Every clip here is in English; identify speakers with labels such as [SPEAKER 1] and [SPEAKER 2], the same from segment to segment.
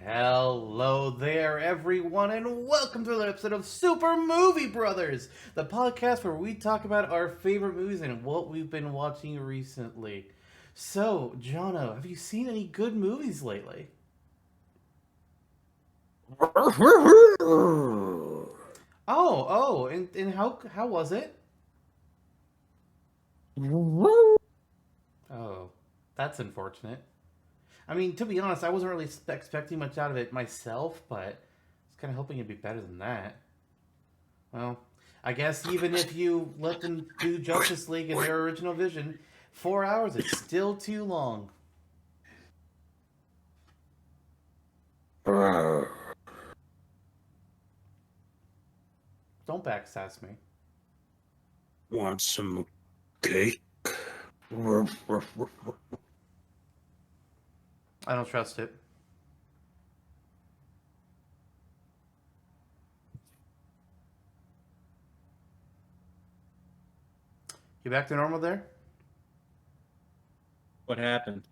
[SPEAKER 1] Hello there, everyone, and welcome to another episode of Super Movie Brothers, the podcast where we talk about our favorite movies and what we've been watching recently. So, Jonno, have you seen any good movies lately? And how was it? Oh, that's unfortunate. I mean, to be honest, I wasn't really expecting much out of it myself, but I was kind of hoping it'd be better than that. Well, I guess even if you let them do Justice League in their original vision, 4 hours is still too long. Don't backsass me.
[SPEAKER 2] Want some cake?
[SPEAKER 1] I don't trust it. You back to normal there?
[SPEAKER 2] What happened?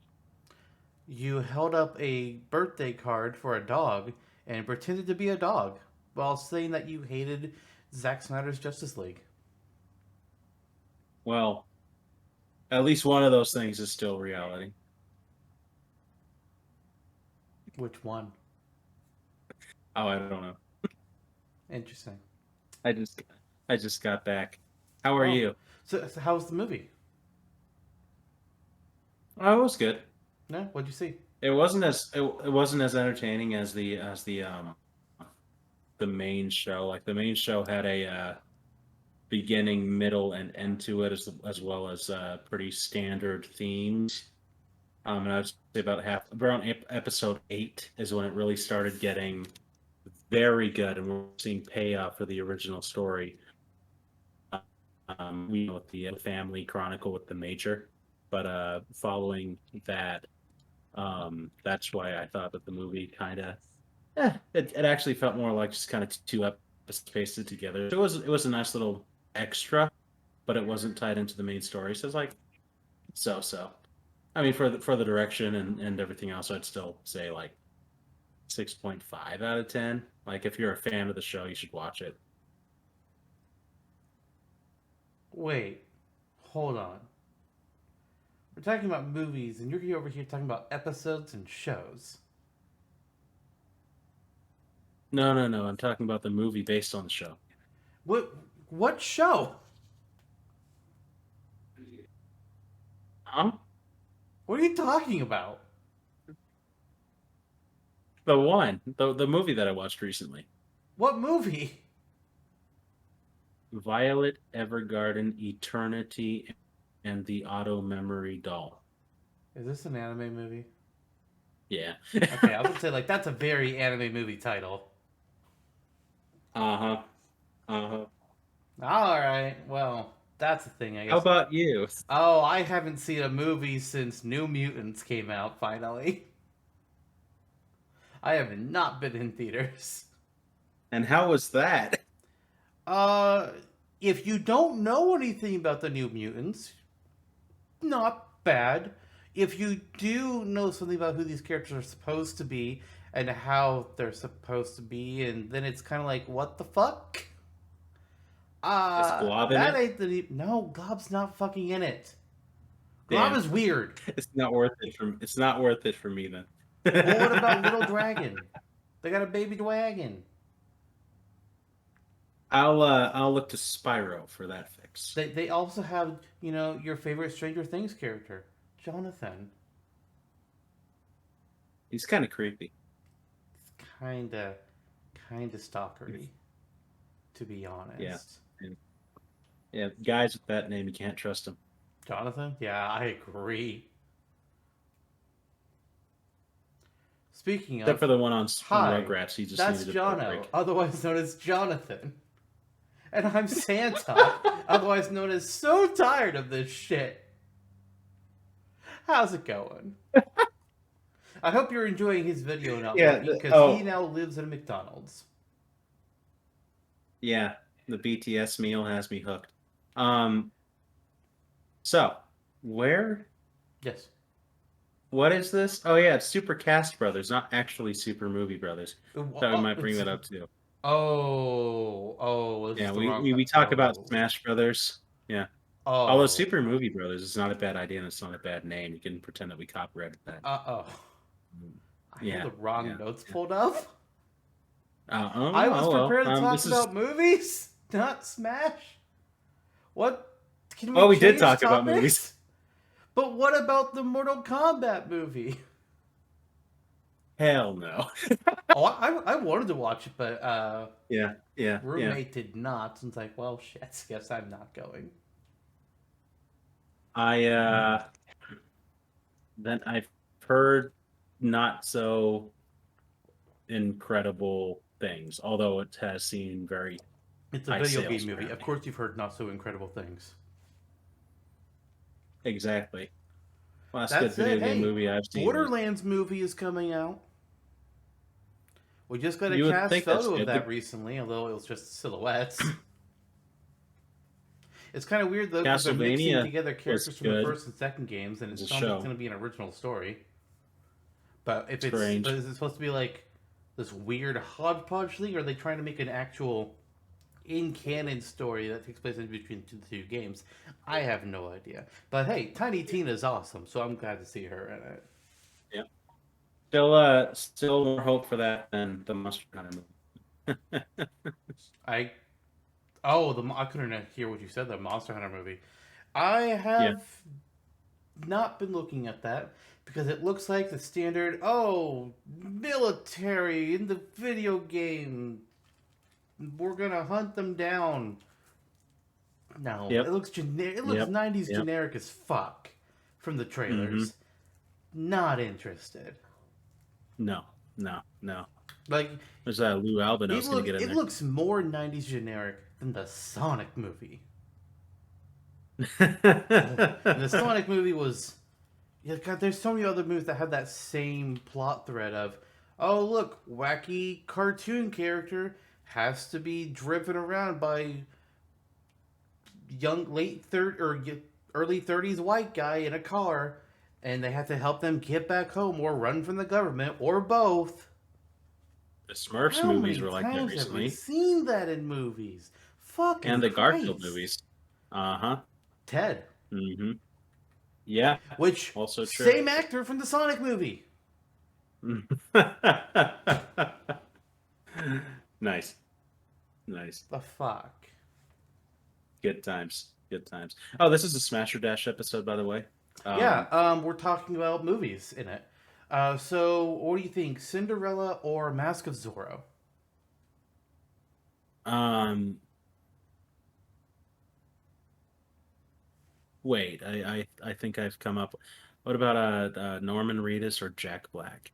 [SPEAKER 1] You held up a birthday card for a dog and pretended to be a dog while saying that you hated Zack Snyder's Justice League.
[SPEAKER 2] Well, at least one of those things is still reality.
[SPEAKER 1] Which one?
[SPEAKER 2] Oh, I don't know.
[SPEAKER 1] Interesting.
[SPEAKER 2] I just got back. How are
[SPEAKER 1] Oh,
[SPEAKER 2] you?
[SPEAKER 1] so how was the movie?
[SPEAKER 2] Oh, it was good.
[SPEAKER 1] No, what'd you see?
[SPEAKER 2] It wasn't as entertaining as the main show. Like the main show had a beginning, middle, and end to it, as well as pretty standard themes. And I would say around episode 8 is when it really started getting very good, and we're seeing payoff for the original story. With the family chronicle with the major, but following that, that's why I thought that the movie kind of, it actually felt more like just kind of two episodes pasted together. So it was a nice little extra, but it wasn't tied into the main story. So it's like so. I mean, for the direction and everything else, I'd still say like 6.5 out of 10. Like if you're a fan of the show, you should watch it.
[SPEAKER 1] Wait, hold on. We're talking about movies, and you're over here talking about episodes and shows.
[SPEAKER 2] No. I'm talking about the movie based on the show.
[SPEAKER 1] What? What show?
[SPEAKER 2] Huh?
[SPEAKER 1] What are you talking about?
[SPEAKER 2] The movie that I watched recently,
[SPEAKER 1] What movie?
[SPEAKER 2] Violet Evergarden Eternity and the Auto Memory Doll.
[SPEAKER 1] Is this an anime movie?
[SPEAKER 2] Yeah.
[SPEAKER 1] Okay, I would say like that's a very anime movie title.
[SPEAKER 2] Uh-huh. Uh-huh.
[SPEAKER 1] All right, well, that's the thing, I
[SPEAKER 2] How
[SPEAKER 1] guess.
[SPEAKER 2] about you?
[SPEAKER 1] Oh, I haven't seen a movie since New Mutants came out. Finally, I have not been in theaters.
[SPEAKER 2] And how was that?
[SPEAKER 1] Uh, if you don't know anything about the New Mutants, not bad. If you do know something about who these characters are supposed to be and how they're supposed to be, and then it's kind of like, what the fuck?
[SPEAKER 2] Is Glob in
[SPEAKER 1] That
[SPEAKER 2] it?
[SPEAKER 1] ain't the no. Glob's not fucking in it. Glob
[SPEAKER 2] Damn.
[SPEAKER 1] is weird.
[SPEAKER 2] It's not worth it for me then.
[SPEAKER 1] Well, what about Little Dragon? They got a baby dragon.
[SPEAKER 2] I'll look to Spyro for that fix.
[SPEAKER 1] They also have your favorite Stranger Things character, Jonathan.
[SPEAKER 2] He's kind of creepy.
[SPEAKER 1] It's kinda stalkery, to be
[SPEAKER 2] Yeah.
[SPEAKER 1] honest.
[SPEAKER 2] And, yeah, guys with that name, you can't trust them.
[SPEAKER 1] Jonathan? Yeah, I agree. Speaking
[SPEAKER 2] Except
[SPEAKER 1] of,
[SPEAKER 2] for the one on
[SPEAKER 1] hi,
[SPEAKER 2] Rugrats, he just
[SPEAKER 1] that's
[SPEAKER 2] needed a
[SPEAKER 1] Jonno,
[SPEAKER 2] break.
[SPEAKER 1] otherwise known as Jonathan. And I'm Zantok, otherwise known as So Tired of This Shit. How's it going? I hope you're enjoying his video not
[SPEAKER 2] Yeah.
[SPEAKER 1] working because he now lives at a McDonald's.
[SPEAKER 2] Yeah. The BTS meal has me hooked. Um. So, where
[SPEAKER 1] Yes.
[SPEAKER 2] What is this? Oh yeah, it's Super Cast Brothers, not actually Super Movie Brothers. Thought we
[SPEAKER 1] Oh,
[SPEAKER 2] might bring that up too.
[SPEAKER 1] this is
[SPEAKER 2] Yeah,
[SPEAKER 1] the
[SPEAKER 2] we
[SPEAKER 1] wrong.
[SPEAKER 2] we, we talk about
[SPEAKER 1] Oh,
[SPEAKER 2] Smash Brothers. Yeah. Although
[SPEAKER 1] oh,
[SPEAKER 2] Super Movie Brothers is not a bad idea and it's not a bad name. You can pretend that we copyrighted that.
[SPEAKER 1] oh.
[SPEAKER 2] Mm.
[SPEAKER 1] I had
[SPEAKER 2] Yeah,
[SPEAKER 1] the wrong
[SPEAKER 2] yeah,
[SPEAKER 1] notes
[SPEAKER 2] yeah.
[SPEAKER 1] pulled up.
[SPEAKER 2] Oh,
[SPEAKER 1] I was
[SPEAKER 2] oh well.
[SPEAKER 1] prepared to talk
[SPEAKER 2] This is.
[SPEAKER 1] about movies, not Smash. What? Can we
[SPEAKER 2] Oh, we did
[SPEAKER 1] change
[SPEAKER 2] talk about movies.
[SPEAKER 1] topics? But what about the Mortal Kombat movie?
[SPEAKER 2] Hell no.
[SPEAKER 1] Oh, I wanted to watch it, but
[SPEAKER 2] Yeah, yeah, yeah.
[SPEAKER 1] roommate did not. And it's like, well, shit. Guess I'm not going.
[SPEAKER 2] I then I've heard not so incredible things, although it has seen very
[SPEAKER 1] It's a
[SPEAKER 2] high
[SPEAKER 1] video game
[SPEAKER 2] sales
[SPEAKER 1] movie. Of
[SPEAKER 2] apparently.
[SPEAKER 1] course, you've heard not so incredible things.
[SPEAKER 2] Exactly. Last
[SPEAKER 1] That
[SPEAKER 2] good video
[SPEAKER 1] said,
[SPEAKER 2] game
[SPEAKER 1] hey,
[SPEAKER 2] movie I've seen was.
[SPEAKER 1] Borderlands movie is coming out. We just got a
[SPEAKER 2] You would
[SPEAKER 1] cast
[SPEAKER 2] think that's
[SPEAKER 1] photo of
[SPEAKER 2] good.
[SPEAKER 1] that recently, although it was just silhouettes. It's kind of weird though because they're mixing
[SPEAKER 2] Castlevania
[SPEAKER 1] together
[SPEAKER 2] was
[SPEAKER 1] characters from the
[SPEAKER 2] good
[SPEAKER 1] first and second games, and it
[SPEAKER 2] as a
[SPEAKER 1] sounds like it's
[SPEAKER 2] show.
[SPEAKER 1] going to be an original story. But but
[SPEAKER 2] Strange.
[SPEAKER 1] is it supposed to be like this weird hodgepodge thing, or are they trying to make an actual in canon story that takes place in between the two games? I have no idea. But hey, Tiny Tina is awesome, so I'm glad to see her in it.
[SPEAKER 2] Yeah. Still more hope for that than the Monster Hunter movie.
[SPEAKER 1] I I couldn't hear what you said. The Monster Hunter movie. I
[SPEAKER 2] Yeah.
[SPEAKER 1] have not been looking at that because it looks like the standard. Oh, military in the video game. We're gonna hunt them down. No, it
[SPEAKER 2] Yep.
[SPEAKER 1] looks generic. It looks
[SPEAKER 2] Yep.
[SPEAKER 1] 90s
[SPEAKER 2] Yep.
[SPEAKER 1] generic as fuck from the
[SPEAKER 2] Mm-hmm.
[SPEAKER 1] trailers. Not interested.
[SPEAKER 2] No. No. No.
[SPEAKER 1] Like
[SPEAKER 2] There's that Lou Albano's gonna get in
[SPEAKER 1] it
[SPEAKER 2] there.
[SPEAKER 1] looks more 90s generic than the Sonic movie. And the Sonic movie was, yeah, God, there's so many other movies that have that same plot thread of, oh look, wacky cartoon character has to be driven around by young late third or early 30s white guy in a car, and they have to help them get back home or run from the government or both.
[SPEAKER 2] The Smurfs
[SPEAKER 1] How
[SPEAKER 2] movies
[SPEAKER 1] many
[SPEAKER 2] were like that
[SPEAKER 1] times have we
[SPEAKER 2] recently,
[SPEAKER 1] seen that in movies? Fucking
[SPEAKER 2] and the Garfield
[SPEAKER 1] Christ.
[SPEAKER 2] movies. Uh-huh.
[SPEAKER 1] Ted,
[SPEAKER 2] Mm-hmm. Yeah.
[SPEAKER 1] which
[SPEAKER 2] Also true.
[SPEAKER 1] same actor from the Sonic movie.
[SPEAKER 2] Nice. Nice.
[SPEAKER 1] The fuck.
[SPEAKER 2] Good times. Good times. Oh, this is a Smasher Dash episode, by the way.
[SPEAKER 1] We're talking about movies in it. So what do you think, Cinderella or Mask of Zorro?
[SPEAKER 2] Um, wait, I think I've come up. What about Norman Reedus or Jack Black?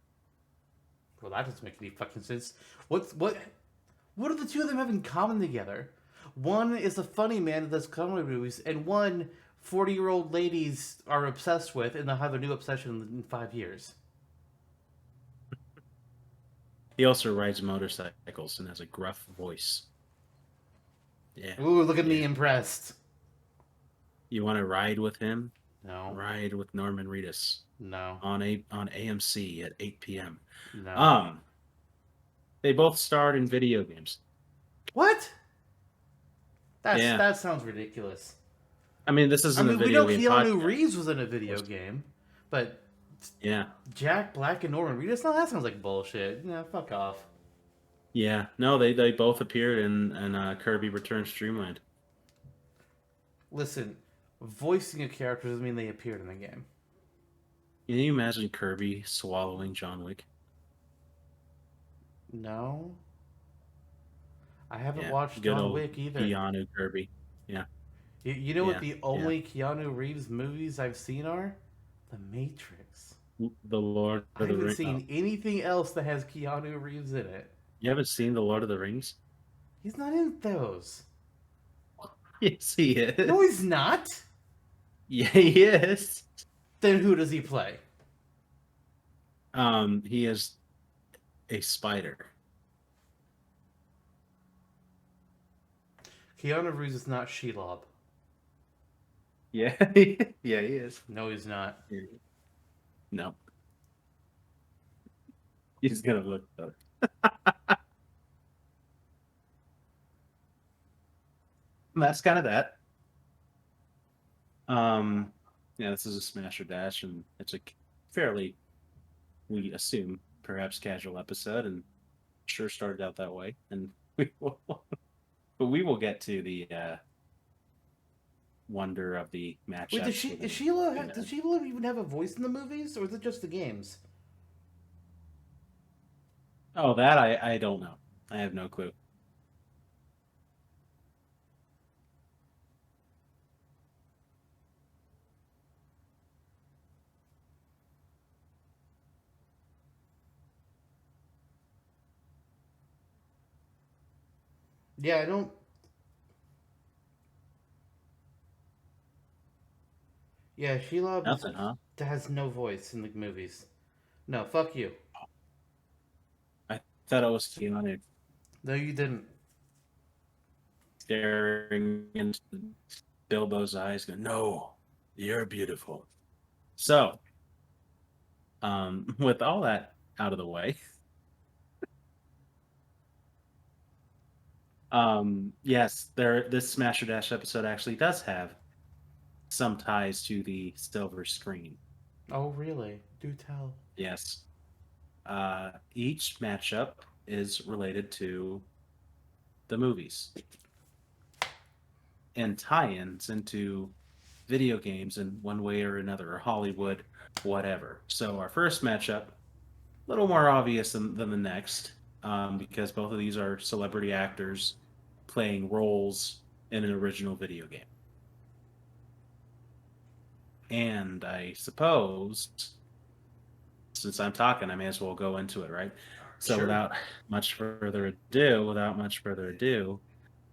[SPEAKER 1] Well, that doesn't make any fucking sense. What do the two of them have in common together? One is a funny man that does comedy movies, and one 40-year-old ladies are obsessed with, and they'll have a new obsession in 5 years.
[SPEAKER 2] He also rides motorcycles and has a gruff voice. Yeah.
[SPEAKER 1] Ooh, look at me
[SPEAKER 2] Yeah.
[SPEAKER 1] impressed.
[SPEAKER 2] You want to ride with him?
[SPEAKER 1] No,
[SPEAKER 2] Ride with Norman Reedus
[SPEAKER 1] no,
[SPEAKER 2] on AMC at 8 p.m.
[SPEAKER 1] no.
[SPEAKER 2] They both starred in video games.
[SPEAKER 1] What?
[SPEAKER 2] Yeah.
[SPEAKER 1] That sounds ridiculous.
[SPEAKER 2] I mean, this
[SPEAKER 1] I
[SPEAKER 2] isn't a
[SPEAKER 1] mean, we
[SPEAKER 2] video
[SPEAKER 1] know
[SPEAKER 2] game
[SPEAKER 1] Keanu
[SPEAKER 2] podcast.
[SPEAKER 1] Reeves was in a video game, but
[SPEAKER 2] Yeah.
[SPEAKER 1] Jack Black and Norman Reedus? No, that sounds like bullshit. Yeah, fuck off.
[SPEAKER 2] Yeah. No, they both appeared in Kirby Returns Dreamland.
[SPEAKER 1] Listen, voicing a character doesn't mean they appeared in the game.
[SPEAKER 2] Can you imagine Kirby swallowing John Wick?
[SPEAKER 1] No. I haven't
[SPEAKER 2] Yeah.
[SPEAKER 1] watched
[SPEAKER 2] Good
[SPEAKER 1] John
[SPEAKER 2] old
[SPEAKER 1] Wick either.
[SPEAKER 2] Keanu Kirby. Yeah.
[SPEAKER 1] You know what
[SPEAKER 2] Yeah.
[SPEAKER 1] the only Keanu Reeves movies I've seen are? The Matrix.
[SPEAKER 2] The Lord
[SPEAKER 1] I
[SPEAKER 2] of the
[SPEAKER 1] haven't
[SPEAKER 2] Rings.
[SPEAKER 1] seen anything else that has Keanu Reeves in it.
[SPEAKER 2] You haven't seen The Lord of the Rings?
[SPEAKER 1] He's not in those.
[SPEAKER 2] Yes, he is.
[SPEAKER 1] No, he's not.
[SPEAKER 2] Yeah, he is.
[SPEAKER 1] Then who does he play?
[SPEAKER 2] He is a spider.
[SPEAKER 1] Keanu Reeves is not Shelob.
[SPEAKER 2] Yeah, yeah, he is.
[SPEAKER 1] No, he's not.
[SPEAKER 2] No, He's gonna look up. That's kind of that. Yeah, this is a smash or dash, and it's a fairly, we assume, perhaps casual episode, and sure started out that way, and we will, but we will get to the wonder of the
[SPEAKER 1] Wait, does
[SPEAKER 2] matchups
[SPEAKER 1] she is
[SPEAKER 2] within
[SPEAKER 1] Sheila
[SPEAKER 2] the
[SPEAKER 1] does Sheila even have a voice in the movies, or is it just the games?
[SPEAKER 2] Oh, that I don't know. I have no clue.
[SPEAKER 1] Yeah, I don't. Yeah, Sheila
[SPEAKER 2] Nothing, huh?
[SPEAKER 1] has no voice in the movies. No, fuck you.
[SPEAKER 2] I thought it was Keanu
[SPEAKER 1] No, you didn't.
[SPEAKER 2] staring into Bilbo's eyes, going, "No, you're beautiful." So, with all that out of the way, yes, this Smasher Dash episode actually does have some ties to the silver screen.
[SPEAKER 1] Oh, really? Do tell.
[SPEAKER 2] Yes. Each matchup is related to the movies and tie-ins into video games in one way or another, or Hollywood, whatever. So our first matchup, a little more obvious than the next, because both of these are celebrity actors playing roles in an original video game. And I suppose, since I'm talking, I may as well go into it, right? So
[SPEAKER 1] Sure.
[SPEAKER 2] without much further ado,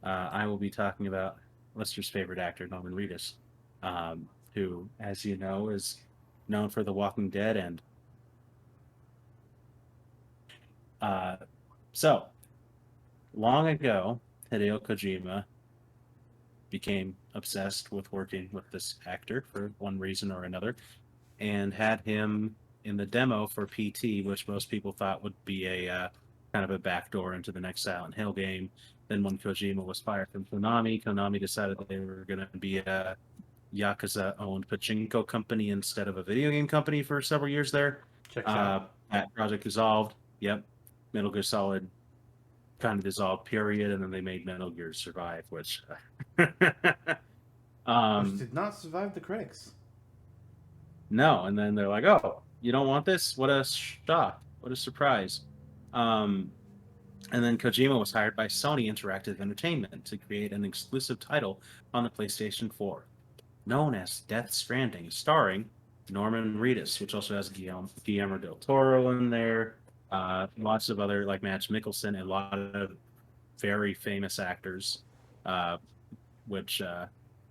[SPEAKER 2] I will be talking about Lister's favorite actor, Norman Reedus, who, as you know, is known for The Walking Dead. And uh, so, long ago, Hideo Kojima became obsessed with working with this actor for one reason or another, and had him in the demo for PT, which most people thought would be a kind of a backdoor into the next Silent Hill game. Then when Kojima was fired from Konami decided that they were going to be a Yakuza-owned pachinko company instead of a video game company for several years there.
[SPEAKER 1] Checks out.
[SPEAKER 2] That project dissolved. Yep. Metal Gear Solid kind of dissolved, period. And then they made Metal Gear Survive, which
[SPEAKER 1] Which
[SPEAKER 2] um,
[SPEAKER 1] did not survive the critics.
[SPEAKER 2] no. And then they're like, "Oh, you don't want this? What a shock! What a surprise!" Um, and then Kojima was hired by Sony Interactive Entertainment to create an exclusive title on the PlayStation 4, known as Death Stranding, starring Norman Reedus, which also has Guillermo del Toro in there, lots of other like Mads Mikkelsen, and a lot of very famous actors, uh, which,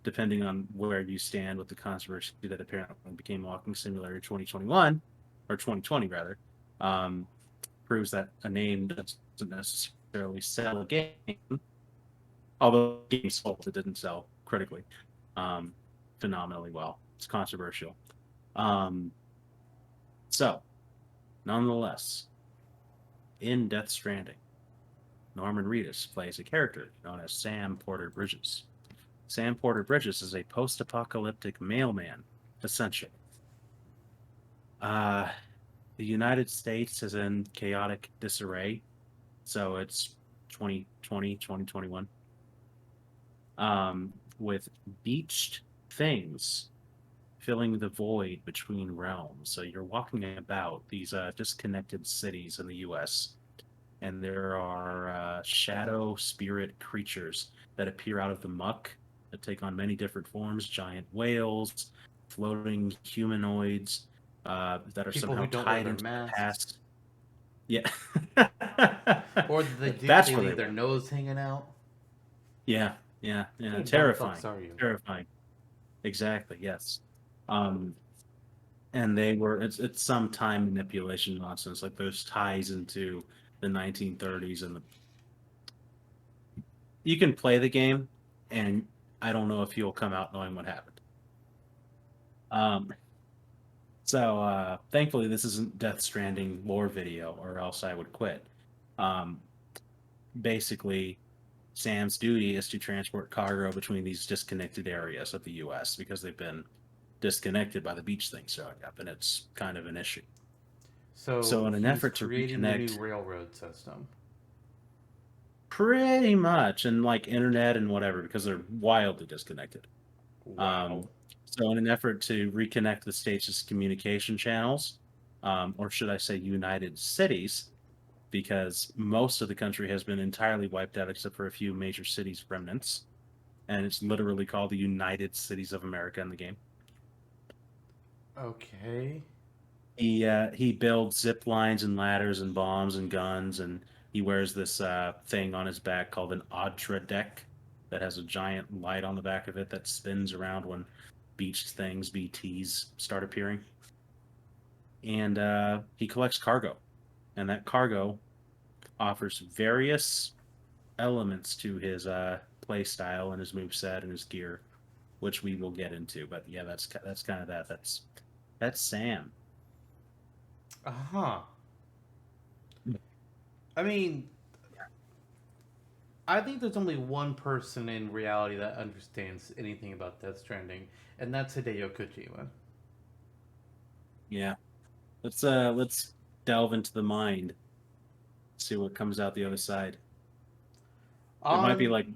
[SPEAKER 2] depending on where you stand with the controversy that apparently became Walking Simulator 2021, or 2020 rather, um, proves that a name doesn't necessarily sell a game, although the game sold, it didn't sell critically um, phenomenally well. It's controversial. Um, so, nonetheless, in Death Stranding, Norman Reedus plays a character known as Sam Porter Bridges. Sam Porter Bridges is a post apocalyptic mailman, essentially. Uh, the United States is in chaotic disarray, so it's 2020, 2021, with beached things filling the void between realms. So you're walking about these disconnected cities in the U.S., and there are shadow spirit creatures that appear out of the muck that take on many different forms: giant whales, floating humanoids that are
[SPEAKER 1] People who
[SPEAKER 2] somehow
[SPEAKER 1] don't wear
[SPEAKER 2] tied
[SPEAKER 1] their
[SPEAKER 2] into the
[SPEAKER 1] masks.
[SPEAKER 2] past. Yeah,
[SPEAKER 1] Or they do, but
[SPEAKER 2] that's
[SPEAKER 1] they
[SPEAKER 2] where they
[SPEAKER 1] leave their
[SPEAKER 2] went.
[SPEAKER 1] nose hanging out.
[SPEAKER 2] Yeah, yeah, yeah.
[SPEAKER 1] Who dumb fucks
[SPEAKER 2] Terrifying,
[SPEAKER 1] are you?
[SPEAKER 2] terrifying. Exactly. Yes. Um, and they were it's some time manipulation nonsense. Like those ties into the 1930s, and you can play the game, and I don't know if you'll come out knowing what happened. Um, So thankfully, this isn't Death Stranding lore video, or else I would quit. Um, Basically, Sam's duty is to transport cargo between these disconnected areas of the U.S. because they've been disconnected by the beach thing showing up, and it's kind of an issue.
[SPEAKER 1] So
[SPEAKER 2] So, in an
[SPEAKER 1] he's
[SPEAKER 2] effort to
[SPEAKER 1] creating the new
[SPEAKER 2] reconnect,
[SPEAKER 1] railroad system.
[SPEAKER 2] pretty much, and like internet and whatever, because they're wildly disconnected.
[SPEAKER 1] Wow.
[SPEAKER 2] Um, so, in an effort to reconnect the states' communication channels, or should I say, United Cities, because most of the country has been entirely wiped out except for a few major cities remnants, and it's literally called the United Cities of America in the game.
[SPEAKER 1] Okay.
[SPEAKER 2] He builds zip lines and ladders and bombs and guns, and he wears this thing on his back called an Audra deck that has a giant light on the back of it that spins around when beached things, BTs, start appearing. And he collects cargo, and that cargo offers various elements to his play style and his move set and his gear, which we will get into. But yeah, that's kind of that. That's Sam.
[SPEAKER 1] Uh huh. I mean, I think there's only one person in reality that understands anything about Death Stranding, and that's Hideo Kojima.
[SPEAKER 2] Yeah, let's delve into the mind, see what comes out the other side. It might be
[SPEAKER 1] On
[SPEAKER 2] like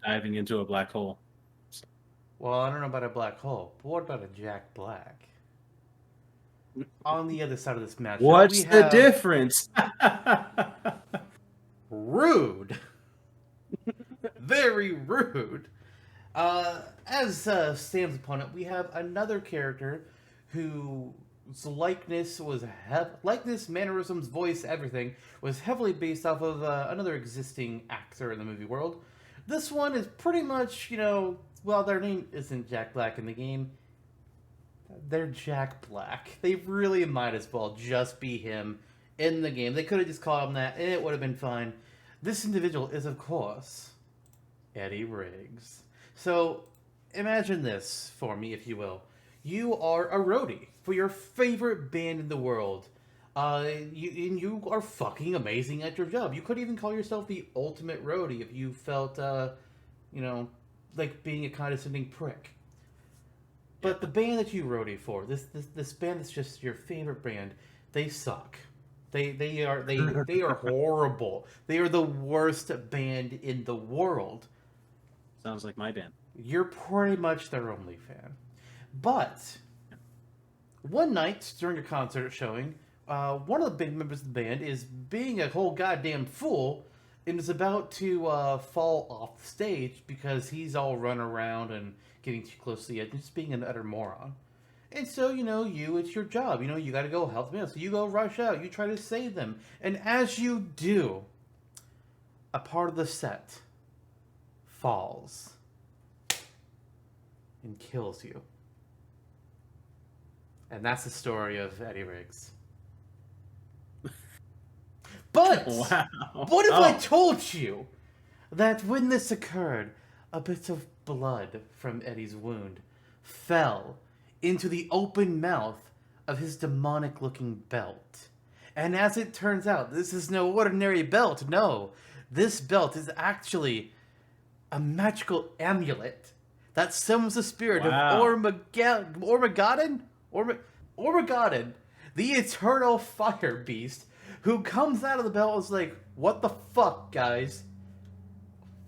[SPEAKER 2] diving into a black hole.
[SPEAKER 1] Well, I don't know about a black hole, but what about a Jack Black? On the other side of this matchup, we
[SPEAKER 2] What's the
[SPEAKER 1] have
[SPEAKER 2] difference?
[SPEAKER 1] Rude. Very rude. As Sam's opponent, we have another character whose likeness, mannerisms, voice, everything was heavily based off of another existing actor in the movie world. This one is pretty much, well, their name isn't Jack Black in the game. They're Jack Black. They really might as well just be him in the game. They could have just called him that, and it would have been fine. This individual is, of course, Eddie Riggs. So, imagine this for me, if you will. You are a roadie for your favorite band in the world. And you are fucking amazing at your job. You could even call yourself the ultimate roadie if you felt, like being a condescending prick. But the band that you roadie for, this band that's just your favorite band, they suck. They are horrible. They are the worst band in the world.
[SPEAKER 2] Sounds like my band.
[SPEAKER 1] You're pretty much their only fan. But one night during a concert showing, one of the big members of the band is being a whole goddamn fool and is about to fall off the stage because he's all run around and getting too close to the edge and just being an utter moron. And so, it's your job. You got to go help them out. So you go rush out. You try to save them. And as you do, a part of the set falls and kills you. And that's the story of Eddie Riggs. But
[SPEAKER 2] Wow.
[SPEAKER 1] what if I told you that when this occurred, a bit of blood from Eddie's wound fell into the open mouth of his demonic-looking belt? And as it turns out, this is no ordinary belt. No, this belt is actually a magical amulet that summons the spirit of Ormageddon, the eternal fire beast, who comes out of the belt and is like, what the fuck, guys?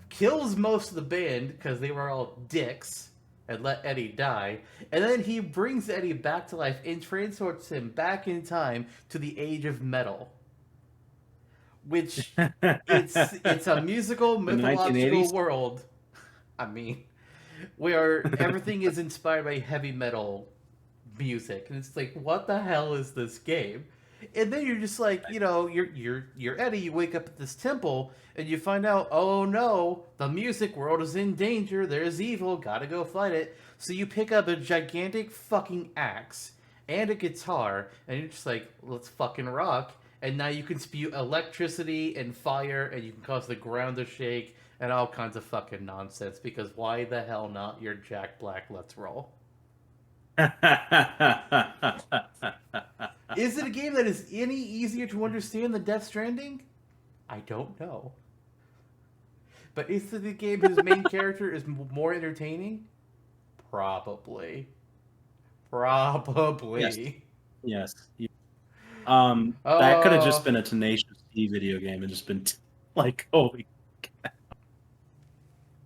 [SPEAKER 1] Kills most of the band because they were all dicks and let Eddie die. And then he brings Eddie back to life and transports him back in time to the age of metal. Which, it's a musical, mythological world. I mean, where everything is inspired by heavy metal music. And it's like, what the hell is this game? And then you're just like, you're Eddie. You wake up at this temple and you find out, oh no, the music world is in danger. There's evil. Gotta go fight it. So you pick up a gigantic fucking axe and a guitar, and you're just like, let's fucking rock. And now you can spew electricity and fire, and you can cause the ground to shake and all kinds of fucking nonsense. Because why the hell not? You're Jack Black. Let's roll. Is it a game that is any easier to understand than Death Stranding? I don't know. But is it a game whose main character is more entertaining? Probably.
[SPEAKER 2] Yes,
[SPEAKER 1] Probably.
[SPEAKER 2] yes. That could have just
[SPEAKER 1] Oh.
[SPEAKER 2] been a Tenacious D video game and just been like, holy,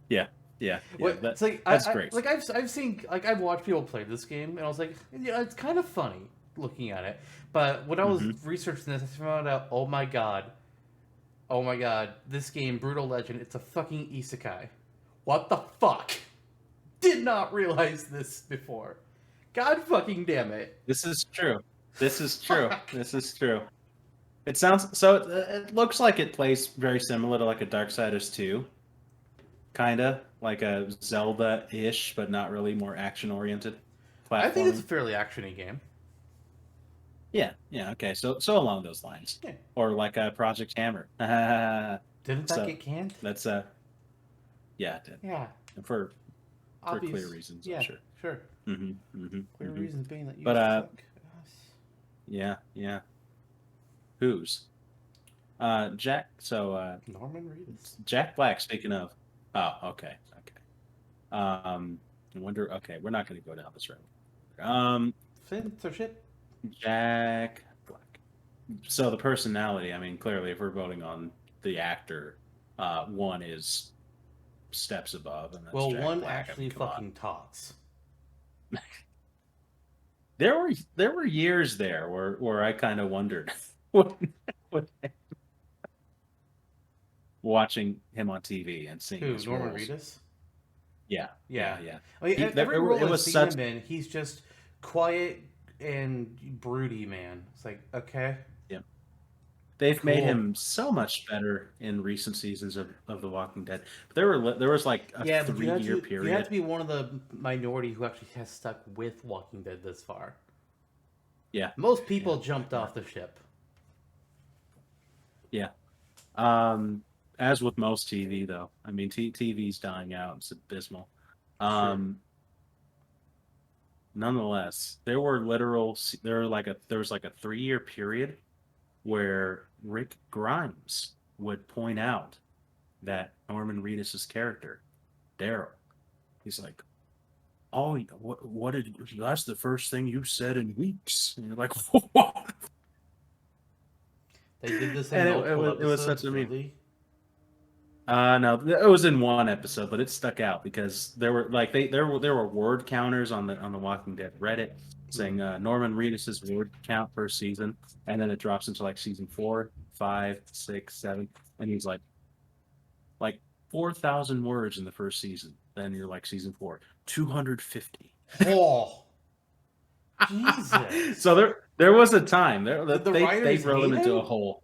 [SPEAKER 2] yeah, yeah, yeah.
[SPEAKER 1] What it's like
[SPEAKER 2] That's great.
[SPEAKER 1] like I've seen like I've watched people play this game and I was like, yeah, it's kind of funny looking at it. But when I was
[SPEAKER 2] Hmm.
[SPEAKER 1] researching this, I found out, oh my god, this game, Brutal Legend, it's a fucking isekai. What the fuck? Did not realize this before. God fucking damn it.
[SPEAKER 2] This is true. This is true.
[SPEAKER 1] Fuck.
[SPEAKER 2] This is true. It sounds so. It looks like it plays very similar to like a Darksiders 2, kind of like a Zelda-ish, but not really, more action-oriented
[SPEAKER 1] I think it's a
[SPEAKER 2] platforming.
[SPEAKER 1] fairly actiony game.
[SPEAKER 2] Yeah, yeah, okay. So along those lines,
[SPEAKER 1] Yeah.
[SPEAKER 2] or like a Project Hammer.
[SPEAKER 1] Didn't that
[SPEAKER 2] So
[SPEAKER 1] get canned?
[SPEAKER 2] that's yeah, it did.
[SPEAKER 1] Yeah.
[SPEAKER 2] For clear
[SPEAKER 1] Obvious.
[SPEAKER 2] reasons, I'm
[SPEAKER 1] Yeah,
[SPEAKER 2] sure.
[SPEAKER 1] sure. Clear
[SPEAKER 2] Hmm.
[SPEAKER 1] reasons being that you
[SPEAKER 2] But
[SPEAKER 1] suck.
[SPEAKER 2] yeah, yeah. Who's Jack? So
[SPEAKER 1] Norman Reedus.
[SPEAKER 2] Jack Black. Speaking of, oh, okay, okay. I wonder. Okay, we're not going to go down this road.
[SPEAKER 1] Censorship.
[SPEAKER 2] Jack Black. So the personality. I mean, clearly, if we're voting on the actor, one is steps above, and that's
[SPEAKER 1] Well,
[SPEAKER 2] Jack
[SPEAKER 1] one
[SPEAKER 2] Black. I mean,
[SPEAKER 1] actually
[SPEAKER 2] come on.
[SPEAKER 1] fucking talks.
[SPEAKER 2] There were years there where I kind of wondered what, what watching him on TV and seeing
[SPEAKER 1] Who?
[SPEAKER 2] his
[SPEAKER 1] Norman
[SPEAKER 2] roles.
[SPEAKER 1] Reedus?
[SPEAKER 2] Yeah,
[SPEAKER 1] Yeah.
[SPEAKER 2] yeah, yeah.
[SPEAKER 1] I mean,
[SPEAKER 2] There,
[SPEAKER 1] every role
[SPEAKER 2] it
[SPEAKER 1] I've
[SPEAKER 2] was
[SPEAKER 1] seen
[SPEAKER 2] such.
[SPEAKER 1] him in, he's just quiet and broody, man. It's like, okay,
[SPEAKER 2] Yeah, they've made
[SPEAKER 1] cool.
[SPEAKER 2] him so much better in recent seasons of The Walking Dead. But there was like a
[SPEAKER 1] Yeah, but
[SPEAKER 2] 3 year
[SPEAKER 1] you have
[SPEAKER 2] period.
[SPEAKER 1] to be one of the minority who actually has stuck with Walking Dead this far.
[SPEAKER 2] Yeah,
[SPEAKER 1] Most
[SPEAKER 2] yeah,
[SPEAKER 1] people jumped
[SPEAKER 2] yeah,
[SPEAKER 1] off the ship.
[SPEAKER 2] yeah. Um, as with most TV, though, I mean, TV's dying out. It's abysmal.
[SPEAKER 1] Sure.
[SPEAKER 2] Um, Nonetheless, there was like a 3 year period where Rick Grimes would point out that Norman Reedus's character, Daryl, he's like, "Oh, what did that's the first thing you said in weeks?" And you're like, "What?"
[SPEAKER 1] They did this in
[SPEAKER 2] And
[SPEAKER 1] multiple
[SPEAKER 2] it was such
[SPEAKER 1] episodes,
[SPEAKER 2] a meme.
[SPEAKER 1] really?
[SPEAKER 2] No, it was in one episode, but it stuck out because there were like there were word counters on the Walking Dead Reddit
[SPEAKER 1] Hmm.
[SPEAKER 2] saying Norman Reedus's word count per season, and then it drops into like season 4, 5, 6, 7, and he's like 4,000 words in the first season. Then you're like season 4, 250.
[SPEAKER 1] Oh, Jesus.
[SPEAKER 2] So there was a time there
[SPEAKER 1] Did
[SPEAKER 2] that
[SPEAKER 1] the
[SPEAKER 2] they
[SPEAKER 1] writers
[SPEAKER 2] wrote
[SPEAKER 1] hate
[SPEAKER 2] him into a
[SPEAKER 1] him?
[SPEAKER 2] hole.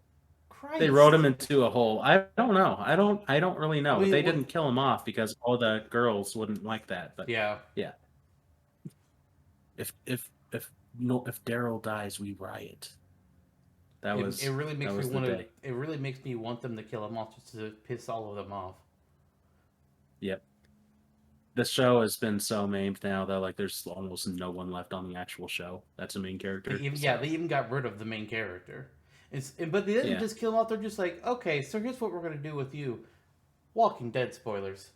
[SPEAKER 2] They wrote him
[SPEAKER 1] Christ.
[SPEAKER 2] into a hole. I don't know. I don't really
[SPEAKER 1] I
[SPEAKER 2] know. But
[SPEAKER 1] mean,
[SPEAKER 2] they didn't kill him off because all the girls wouldn't like that. But
[SPEAKER 1] yeah.
[SPEAKER 2] yeah, if no if Daryl dies, we riot.
[SPEAKER 1] It really
[SPEAKER 2] That
[SPEAKER 1] makes me
[SPEAKER 2] was the
[SPEAKER 1] want to.
[SPEAKER 2] day.
[SPEAKER 1] It really makes me want them to kill him off just to piss all of them off.
[SPEAKER 2] Yep. The show has been so maimed now that like there's almost no one left on the actual show. That's a main character.
[SPEAKER 1] They
[SPEAKER 2] So
[SPEAKER 1] even got rid of the main character. But they didn't
[SPEAKER 2] yeah.
[SPEAKER 1] just kill him off. They're just like, okay, so here's what we're gonna do with you. Walking Dead spoilers.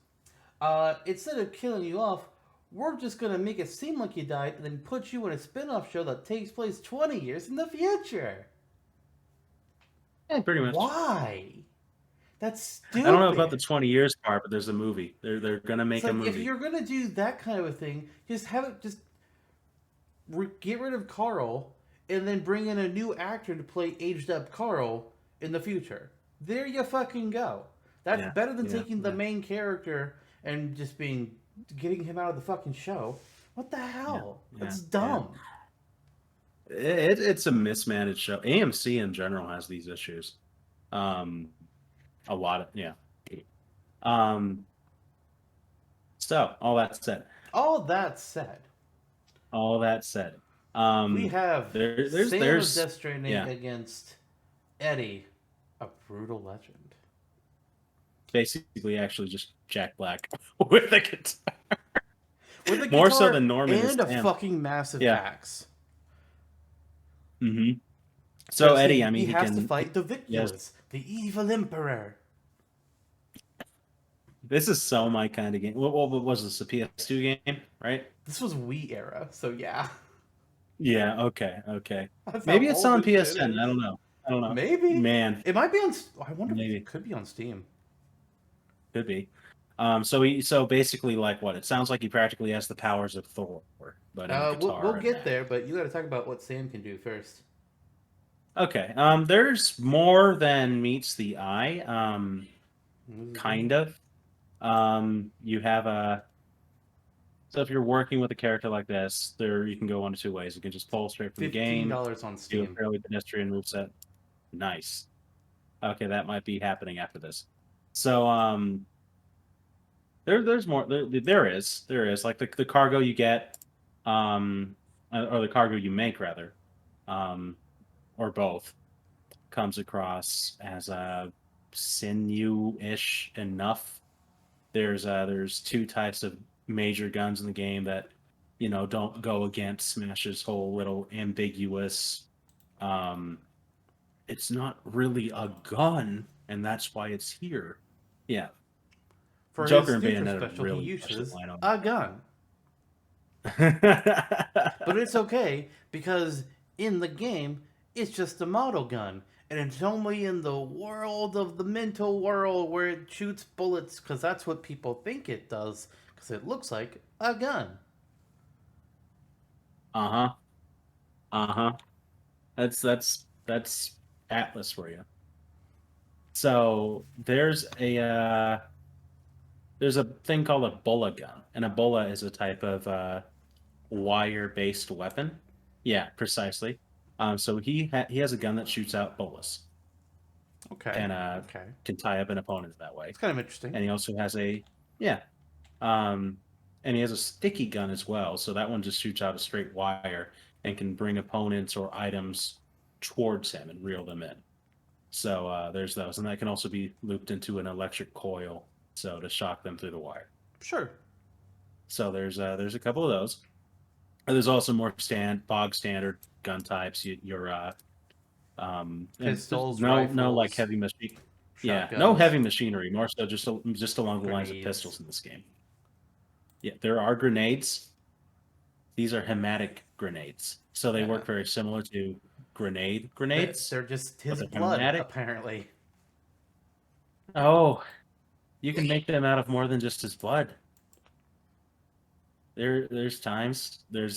[SPEAKER 1] Instead of killing you off, we're just gonna make it seem like you died, and then put you in a spin-off show that takes place 20 years in the future.
[SPEAKER 2] Yeah, pretty much.
[SPEAKER 1] Why? That's
[SPEAKER 2] I don't know about the
[SPEAKER 1] stupid.
[SPEAKER 2] 20 years part, but there's a movie. They're gonna
[SPEAKER 1] It's
[SPEAKER 2] make a
[SPEAKER 1] like if
[SPEAKER 2] movie.
[SPEAKER 1] you're gonna do that kind of a thing, just have it just get rid of Carl and then bring in a new actor to play aged up Carl in the future. There you fucking go. That's
[SPEAKER 2] Yeah,
[SPEAKER 1] better than
[SPEAKER 2] yeah,
[SPEAKER 1] taking the
[SPEAKER 2] yeah,
[SPEAKER 1] main character and just getting him out of the fucking show. What the
[SPEAKER 2] yeah,
[SPEAKER 1] hell?
[SPEAKER 2] yeah,
[SPEAKER 1] That's
[SPEAKER 2] yeah.
[SPEAKER 1] dumb.
[SPEAKER 2] It's a mismanaged show. AMC in general has these issues. Um, a lot of yeah. Um, so
[SPEAKER 1] All that said,
[SPEAKER 2] all that said,
[SPEAKER 1] we have Sam of
[SPEAKER 2] there's
[SPEAKER 1] Death Stranding
[SPEAKER 2] yeah,
[SPEAKER 1] against Eddie, a brutal legend.
[SPEAKER 2] basically actually just Jack Black with a guitar.
[SPEAKER 1] with a
[SPEAKER 2] More so
[SPEAKER 1] guitar
[SPEAKER 2] than Norman is
[SPEAKER 1] and a
[SPEAKER 2] Sam.
[SPEAKER 1] fucking massive
[SPEAKER 2] Yeah.
[SPEAKER 1] axe.
[SPEAKER 2] Mm-hmm. So
[SPEAKER 1] Because
[SPEAKER 2] Eddie, I
[SPEAKER 1] he
[SPEAKER 2] mean,
[SPEAKER 1] has to fight the
[SPEAKER 2] yes.
[SPEAKER 1] Victors, the evil emperor.
[SPEAKER 2] This is so my kind of game. What was this? A PS2 game, right?
[SPEAKER 1] This was Wii era, so yeah.
[SPEAKER 2] Yeah. Okay.
[SPEAKER 1] That's how
[SPEAKER 2] Maybe it's
[SPEAKER 1] old
[SPEAKER 2] on
[SPEAKER 1] this shit
[SPEAKER 2] PSN. I
[SPEAKER 1] is.
[SPEAKER 2] don't know. I don't know.
[SPEAKER 1] Maybe.
[SPEAKER 2] Man,
[SPEAKER 1] It might be on. I wonder if it
[SPEAKER 2] maybe
[SPEAKER 1] could be on Steam.
[SPEAKER 2] could be. So basically, like what? It sounds like he practically has the powers of Thor, but in a
[SPEAKER 1] We'll
[SPEAKER 2] guitar and
[SPEAKER 1] get
[SPEAKER 2] that.
[SPEAKER 1] there, but you got to talk about what Sam can do first.
[SPEAKER 2] Okay. There's more than meets the eye. Kind of. You have a. So if you're working with a character like this, there you can go one of two ways. You can just pull straight from the game,
[SPEAKER 1] $15 on
[SPEAKER 2] do a
[SPEAKER 1] Steam.
[SPEAKER 2] fairly pedestrian moveset. Nice. Okay, that might be happening after this. So there's more. There is like the cargo you get, or the cargo you make rather, um, or both comes across as a sinew-ish enough. There's two types of major guns in the game that don't go against Smash's whole little ambiguous. Um, it's not really a gun, and that's why it's here. Yeah,
[SPEAKER 1] For
[SPEAKER 2] Joker
[SPEAKER 1] his
[SPEAKER 2] and
[SPEAKER 1] future
[SPEAKER 2] Bayonetta
[SPEAKER 1] special, he
[SPEAKER 2] really pushed the
[SPEAKER 1] uses
[SPEAKER 2] line on
[SPEAKER 1] a gun.
[SPEAKER 2] that.
[SPEAKER 1] But it's okay because in the game, it's just a model gun. And it's only in the world of the mental world where it shoots bullets because that's what people think it does because it looks like a gun.
[SPEAKER 2] Uh-huh. Uh-huh. That's Atlas for you. So there's a thing called a bulla gun, and a bulla is a type of wire-based weapon. Yeah, precisely. So he has a gun that shoots out bullets
[SPEAKER 1] Okay.
[SPEAKER 2] and
[SPEAKER 1] Okay.
[SPEAKER 2] can tie up an opponent that way.
[SPEAKER 1] It's kind of interesting.
[SPEAKER 2] And he also has a yeah, um, and he has a sticky gun as well. So that one just shoots out a straight wire and can bring opponents or items towards him and reel them in. So there's those, and that can also be looped into an electric coil, so to shock them through the wire.
[SPEAKER 1] Sure.
[SPEAKER 2] So there's a couple of those. And there's also more bog standard gun types. And
[SPEAKER 1] Pistols,
[SPEAKER 2] no like
[SPEAKER 1] rifles,
[SPEAKER 2] heavy machine. Yeah, no
[SPEAKER 1] shotguns,
[SPEAKER 2] heavy machinery. More so just along the lines of
[SPEAKER 1] grenades.
[SPEAKER 2] pistols in this game. Yeah, there are grenades. These are hematic grenades, so they work very similar to grenades.
[SPEAKER 1] They're just his
[SPEAKER 2] they're
[SPEAKER 1] blood,
[SPEAKER 2] hematic.
[SPEAKER 1] apparently.
[SPEAKER 2] Oh, you can make them out of more than just his blood. There's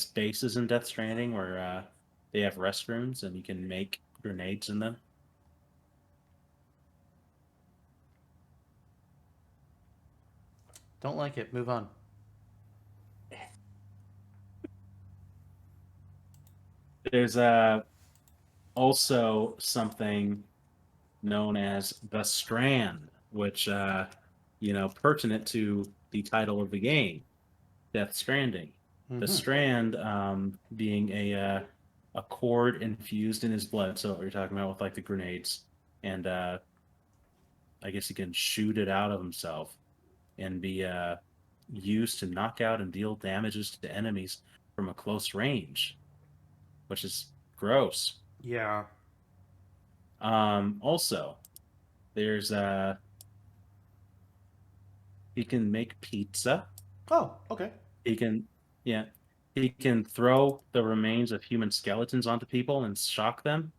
[SPEAKER 2] bases in Death Stranding where they have restrooms and you can make grenades in them.
[SPEAKER 1] Don't like it. Move on.
[SPEAKER 2] There's also something known as the Strand, which pertinent to the title of the game, Death Stranding. The Strand being a cord infused in his blood. So what you're talking about with like the grenades, and I guess he can shoot it out of himself and be used to knock out and deal damages to enemies from a close range, which is gross.
[SPEAKER 1] Yeah.
[SPEAKER 2] Also, there's he can make pizza.
[SPEAKER 1] Oh, okay.
[SPEAKER 2] He can, yeah, he can throw the remains of human skeletons onto people and shock them.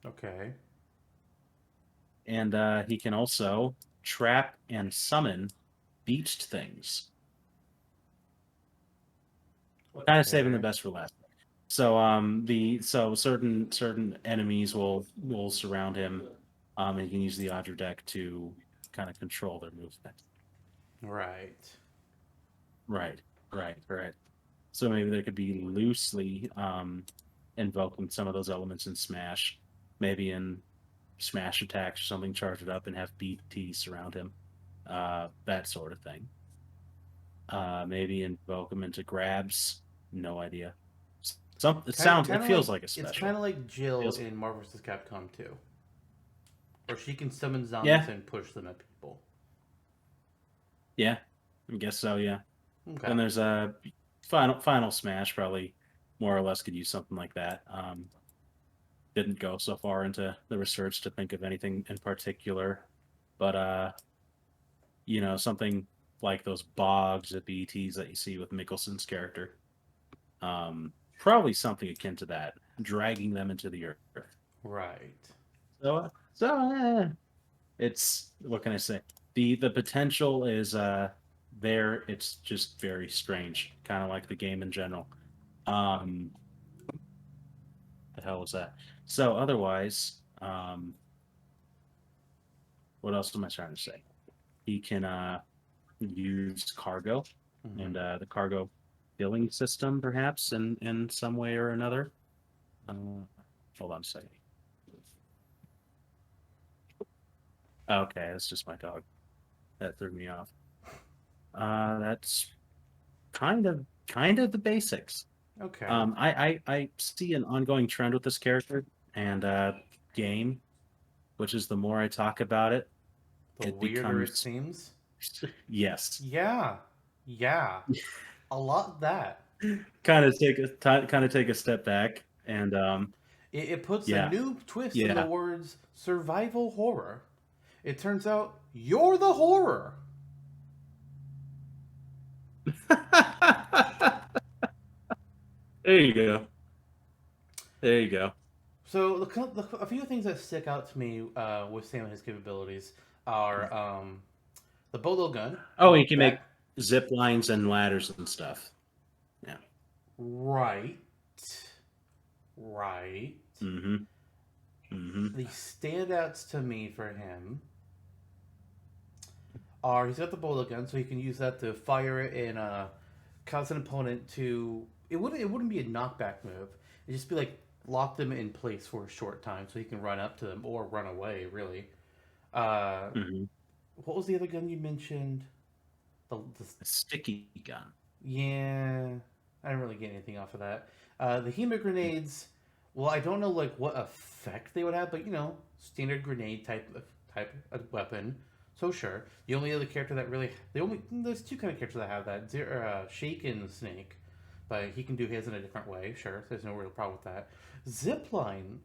[SPEAKER 1] Okay.
[SPEAKER 2] And he can also trap and summon beached things. Kind of saving the best for last. So certain enemies will surround him, and he can use the Odger deck to kind of control their movement.
[SPEAKER 1] Right.
[SPEAKER 2] Right. So maybe there could be loosely invoking some of those elements in Smash. Maybe in Smash attacks or something, charge it up and have BT surround him. That sort of thing. Maybe invoke him into grabs. No idea. It feels like a special.
[SPEAKER 1] It's kind of like Jill in Marvel vs. Capcom 2. Where she can summon zombies
[SPEAKER 2] Yeah.
[SPEAKER 1] and push them at people.
[SPEAKER 2] Yeah, I guess so, yeah.
[SPEAKER 1] Okay.
[SPEAKER 2] Then there's a final smash, probably more or less could use something like that. Didn't go so far into the research to think of anything in particular, but something like those bogs at BETs that you see with Mickelson's character. Probably something akin to that, dragging them into the earth.
[SPEAKER 1] Right.
[SPEAKER 2] So it's what can I say? The potential is there. It's just very strange, kind of like the game in general. Um, the hell was that? So otherwise, what else am I trying to say? He can use cargo and
[SPEAKER 1] Hmm.
[SPEAKER 2] the cargo billing system, perhaps in some way or another. Uh, hold on a second. Okay, that's just my dog. That threw me off. That's kind of the basics.
[SPEAKER 1] Okay.
[SPEAKER 2] I see an ongoing trend with this character and game, which is the more I talk about it,
[SPEAKER 1] The
[SPEAKER 2] it
[SPEAKER 1] weirder it
[SPEAKER 2] becomes
[SPEAKER 1] seems.
[SPEAKER 2] yes.
[SPEAKER 1] Yeah. Yeah. A lot that.
[SPEAKER 2] Kind of take a step back and
[SPEAKER 1] It puts a
[SPEAKER 2] yeah,
[SPEAKER 1] new twist in the
[SPEAKER 2] yeah.
[SPEAKER 1] words survival horror. It turns out you're the horror.
[SPEAKER 2] There you go. There you go.
[SPEAKER 1] So a few things that stick out to me with Sam and his capabilities are the bolo gun.
[SPEAKER 2] Oh, you can make
[SPEAKER 1] That
[SPEAKER 2] zip lines and ladders and stuff. Yeah.
[SPEAKER 1] right, right.
[SPEAKER 2] Mm-hmm. Mm-hmm.
[SPEAKER 1] The standouts to me for him are he's got the bolo gun, so he can use that to fire it and cause an opponent to. It wouldn't be a knockback move. It'd just be like lock them in place for a short time, so he can run up to them or run away. Really. Uh,
[SPEAKER 2] Mm-hmm.
[SPEAKER 1] what was the other gun you mentioned? The
[SPEAKER 2] A sticky gun.
[SPEAKER 1] Yeah, I didn't really get anything off of that. The HEMA grenades. Well, I don't know like what effect they would have, but standard grenade type of weapon. So sure. The only other character that really there's two kind of characters that have that. Shake and Snake, but he can do his in a different way. Sure, there's no real problem with that. Zipline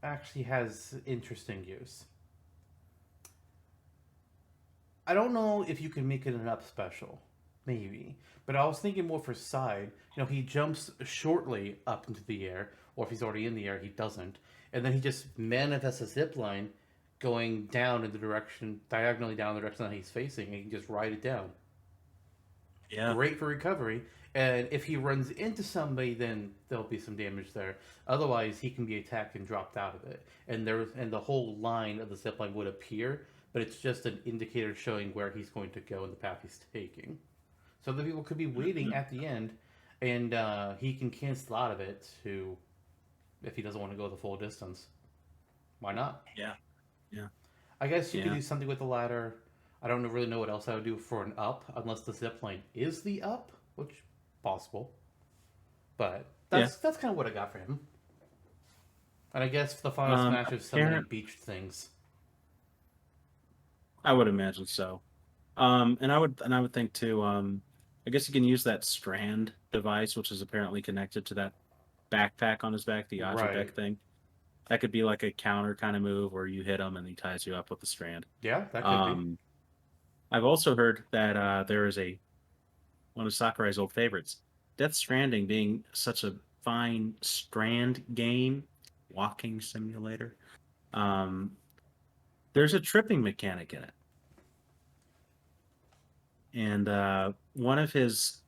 [SPEAKER 1] actually has interesting use. I don't know if you can make it an up special, maybe. But I was thinking more for side. He jumps shortly up into the air, or if he's already in the air, he doesn't, and then he just manifests a zip line going down in the direction diagonally down the direction that he's facing, and he can just ride it down.
[SPEAKER 2] Yeah.
[SPEAKER 1] Great for recovery. And if he runs into somebody, then there'll be some damage there. Otherwise, he can be attacked and dropped out of it, and the whole line of the zip line would appear, but it's just an indicator showing where he's going to go and the path he's taking. So the people could be waiting at the end, and he can cancel out of it to if he doesn't want to go the full distance. Why not?
[SPEAKER 2] Yeah. Yeah.
[SPEAKER 1] I guess you could
[SPEAKER 2] Yeah.
[SPEAKER 1] do something with the ladder. I don't really know what else I would do for an up, unless the zip line is the up, which possible. But
[SPEAKER 2] Yeah.
[SPEAKER 1] that's kind of what I got for him. And I guess the final smash is so many
[SPEAKER 2] Apparent.
[SPEAKER 1] beach things.
[SPEAKER 2] I would imagine so. And I would think too. I guess you can use that strand device, which is apparently connected to that backpack on his back, the
[SPEAKER 1] Right.
[SPEAKER 2] Ajibek thing. That could be like a counter kind of move where you hit him and he ties you up with the strand.
[SPEAKER 1] Yeah, that could be.
[SPEAKER 2] Um, I've also heard that there is one of Sakurai's old favorites, Death Stranding, being such a fine strand game, walking simulator. Um, there's a tripping mechanic in it, and one of his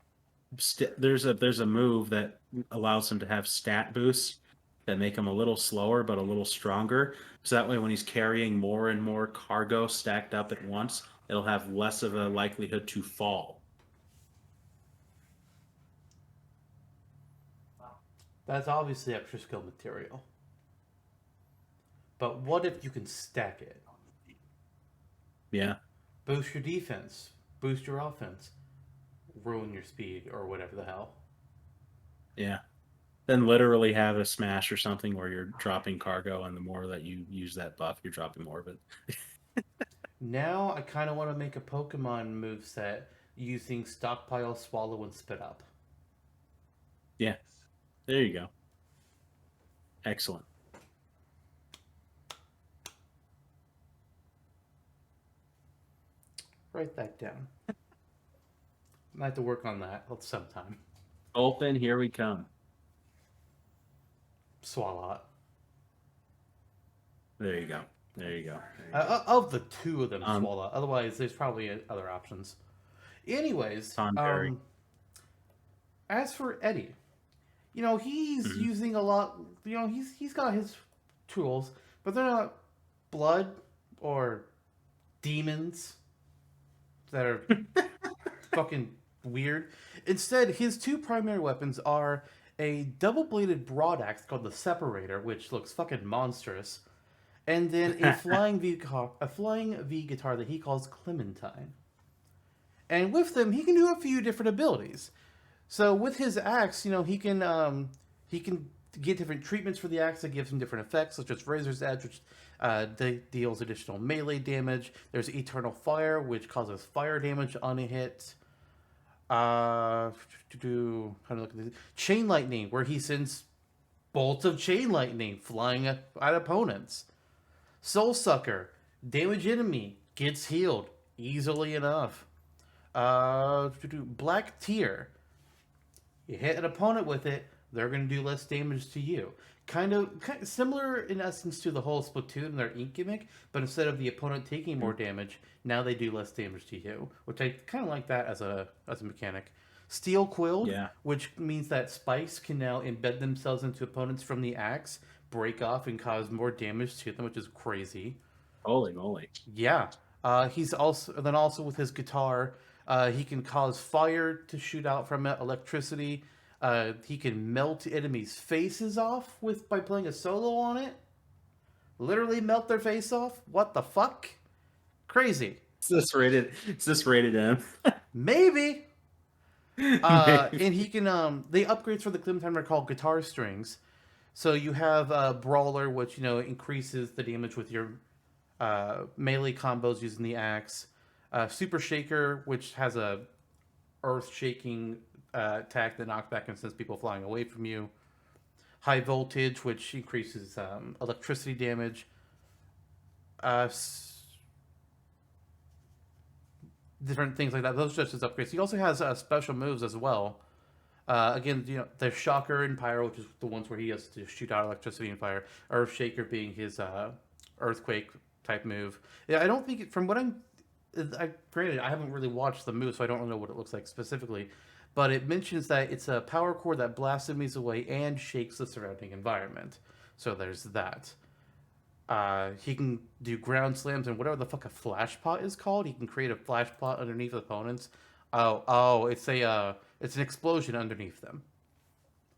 [SPEAKER 2] there's a move that allows him to have stat boosts that make him a little slower but a little stronger. So that way, when he's carrying more and more cargo stacked up at once, it'll have less of a likelihood to fall.
[SPEAKER 1] That's obviously extra skill material. But what if you can stack it?
[SPEAKER 2] Yeah,
[SPEAKER 1] Boost your defense, boost your offense, ruin your speed, or whatever the hell.
[SPEAKER 2] yeah. Then literally have a smash or something where you're dropping cargo, and the more that you use that buff, you're dropping more of it.
[SPEAKER 1] Now I kind of want to make a Pokemon move set. using stockpile, swallow, and spit up.
[SPEAKER 2] Yeah. There you go. Excellent.
[SPEAKER 1] Write that down. I have to work on that sometime.
[SPEAKER 2] Open, here we come.
[SPEAKER 1] Swallow it.
[SPEAKER 2] There you go. There you go.
[SPEAKER 1] Of the two of them, swallow. Otherwise, there's probably other options. Anyways, as for Eddie, he's using a lot. He's got his tools, but they're not blood or demons that are fucking weird. Instead, his two primary weapons are a double-bladed broadaxe called the Separator, which looks fucking monstrous, and then a flying V guitar that he calls Clementine. And with them, he can do a few different abilities. So with his axe, he can get different treatments for the axe that gives him different effects, such as Razor's Edge, which deals additional melee damage. There's Eternal Fire, which causes fire damage on a hit. How to look at this? Chain Lightning, where he sends bolts of chain lightning flying at opponents. Soul Sucker, damage enemy, gets healed easily enough. Black Tear, you hit an opponent with it, they're going to do less damage to you. Kind of similar in essence to the whole Splatoon and their ink gimmick, but instead of the opponent taking more damage, now they do less damage to you, which I kind of like that as a mechanic. Steel Quill, which means that spikes can now embed themselves into opponents from the axe, break off, and cause more damage to them, which is crazy.
[SPEAKER 2] Holy moly!
[SPEAKER 1] Yeah, he's also with his guitar, he can cause fire to shoot out from it, electricity. He can melt enemies' faces off by playing a solo on it. Literally melt their face off. What the fuck? Crazy.
[SPEAKER 2] Is this rated M?
[SPEAKER 1] Maybe. And he can the upgrades for the Clementine are called guitar strings. So you have Brawler, which increases the damage with your melee combos using the axe. Super Shaker, which has a earth shaking attack that knocks back and sends people flying away from you. High Voltage, which increases electricity damage. Different things like that. Those are just his upgrades. He also has special moves as well. Again, there's Shocker and Pyro, which is the ones where he has to shoot out electricity and fire. Earth Shaker being his earthquake type move. Yeah, I don't think from what granted, I haven't really watched the move, so I don't know what it looks like specifically. But it mentions that it's a power core that blasts enemies away and shakes the surrounding environment. So there's that. He can do ground slams and whatever the fuck a flash pot is called. He can create a flash pot underneath opponents. It's an explosion underneath them.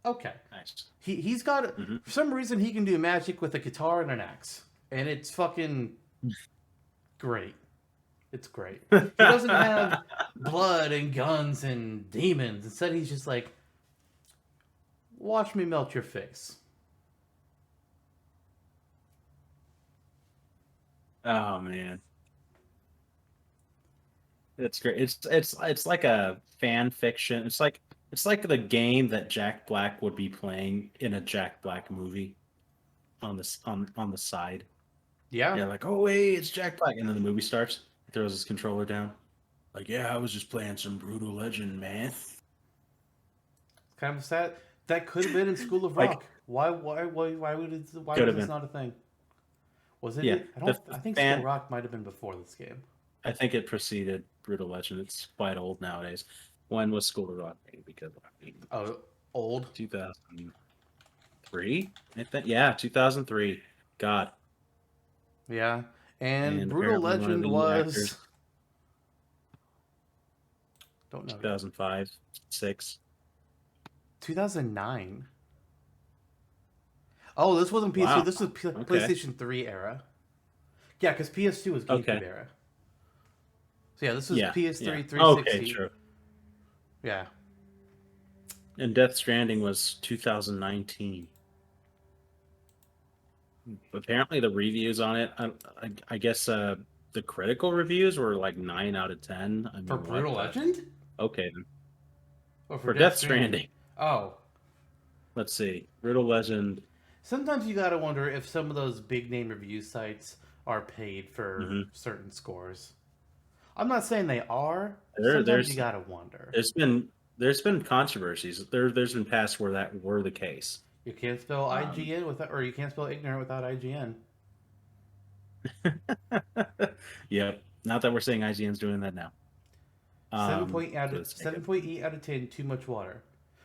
[SPEAKER 1] Okay.
[SPEAKER 2] Nice.
[SPEAKER 1] He's got for some reason he can do magic with a guitar and an axe, and it's fucking great. It's great. He doesn't have blood and guns and demons. Instead, he's just like, watch me melt your face.
[SPEAKER 2] Oh man, it's great. It's like a fan fiction. It's like the game that Jack Black would be playing in a Jack Black movie. On the side.
[SPEAKER 1] Yeah.
[SPEAKER 2] Yeah, like, oh wait, it's Jack Black, and then the movie starts. He throws his controller down. Like, yeah, I was just playing some Brutal Legend, man.
[SPEAKER 1] Kind of sad. That could have been in School of Rock. Why was this not a thing? Was it?
[SPEAKER 2] Yeah,
[SPEAKER 1] I think School of Rock might have been before this game.
[SPEAKER 2] I think it preceded Brutal Legend. It's quite old nowadays. When was School of Rock made? Because
[SPEAKER 1] old.
[SPEAKER 2] 2003. I think 2003. God.
[SPEAKER 1] Yeah, and Brutal Legend was. Don't know.
[SPEAKER 2] 2005, 6.
[SPEAKER 1] 2009. Oh, this wasn't PS2. Wow. This was PlayStation 3 era. Yeah, because PS2 was GameCube era. So yeah, this was PS3 360.
[SPEAKER 2] Okay, sure.
[SPEAKER 1] Yeah.
[SPEAKER 2] And Death Stranding was 2019. Apparently, the reviews on it, I guess the critical reviews were like 9 out of 10. I mean,
[SPEAKER 1] For Brutal Legend?
[SPEAKER 2] Okay, then.
[SPEAKER 1] Or
[SPEAKER 2] For Death Stranding.
[SPEAKER 1] Oh.
[SPEAKER 2] Let's see. Brutal Legend.
[SPEAKER 1] Sometimes you gotta wonder if some of those big name review sites are paid for certain scores. I'm not saying they are. Sometimes you gotta wonder.
[SPEAKER 2] There's been controversies. There's been past where that were the case.
[SPEAKER 1] You can't spell IGN without, or you can't spell ignorant without IGN.
[SPEAKER 2] Yep. Not that we're saying IGN's doing that now.
[SPEAKER 1] 7.8 out of 10, too much water.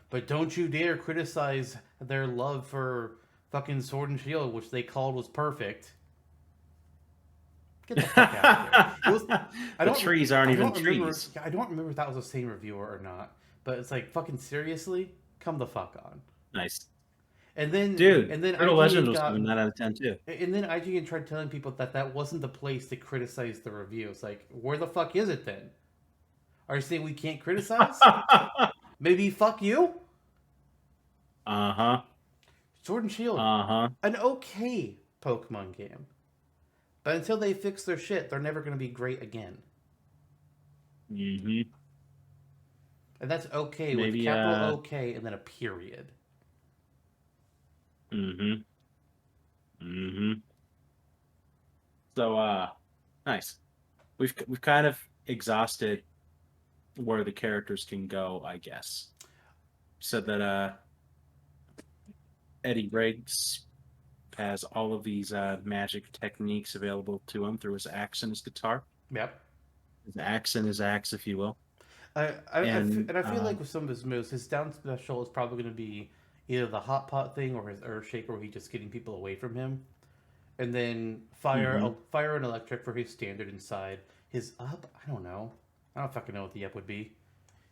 [SPEAKER 1] But don't you dare criticize their love for fucking Sword and Shield, which they called was perfect. Get the fuck out of here.
[SPEAKER 2] The trees aren't even trees.
[SPEAKER 1] I don't remember if that was the same reviewer or not. But it's like, fucking seriously? Come the fuck on.
[SPEAKER 2] Nice.
[SPEAKER 1] And then,
[SPEAKER 2] dude,
[SPEAKER 1] and then
[SPEAKER 2] Brutal Legend was 9 out of 10 too.
[SPEAKER 1] And then IGN tried telling people that wasn't the place to criticize the review. It's like, where the fuck is it then? Are you saying we can't criticize? Maybe fuck you?
[SPEAKER 2] Uh-huh.
[SPEAKER 1] Sword and Shield.
[SPEAKER 2] Uh-huh.
[SPEAKER 1] An okay Pokemon game. But until they fix their shit, they're never going to be great again.
[SPEAKER 2] Mm-hmm.
[SPEAKER 1] And that's okay with capital OK and then a period.
[SPEAKER 2] Mm-hmm. Mm-hmm. So, nice. We've kind of exhausted where the characters can go, I guess. Said that Eddie Riggs has all of these magic techniques available to him through his axe and his guitar.
[SPEAKER 1] Yep.
[SPEAKER 2] His axe and his axe, if you will.
[SPEAKER 1] I feel like with some of his moves, his down special is probably going to be either the hot pot thing or his earth shaker, where he's just getting people away from him, and then fire and electric for his standard inside. His up, I don't know. I don't fucking know what the up would be.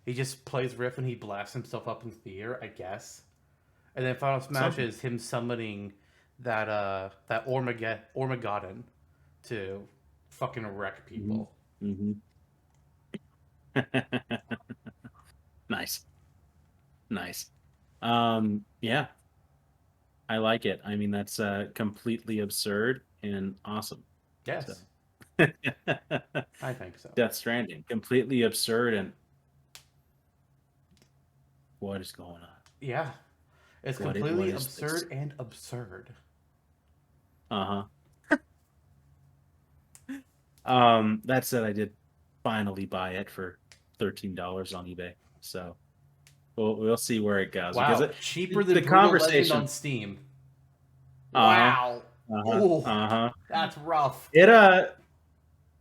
[SPEAKER 1] He just plays riff and he blasts himself up into the air, I guess. And then final smash is him summoning that Ormageddon to fucking wreck people.
[SPEAKER 2] Mm-hmm. Nice. Yeah, I like it. I mean, that's completely absurd and awesome.
[SPEAKER 1] Yes.
[SPEAKER 2] So.
[SPEAKER 1] I think so.
[SPEAKER 2] Death Stranding, completely absurd, and what is going on?
[SPEAKER 1] Yeah, it's completely absurd and absurd.
[SPEAKER 2] That said, I did finally buy it for $13 on eBay, so we'll see where it goes.
[SPEAKER 1] Wow,
[SPEAKER 2] because
[SPEAKER 1] cheaper than the conversation on Steam. Wow. That's rough.
[SPEAKER 2] It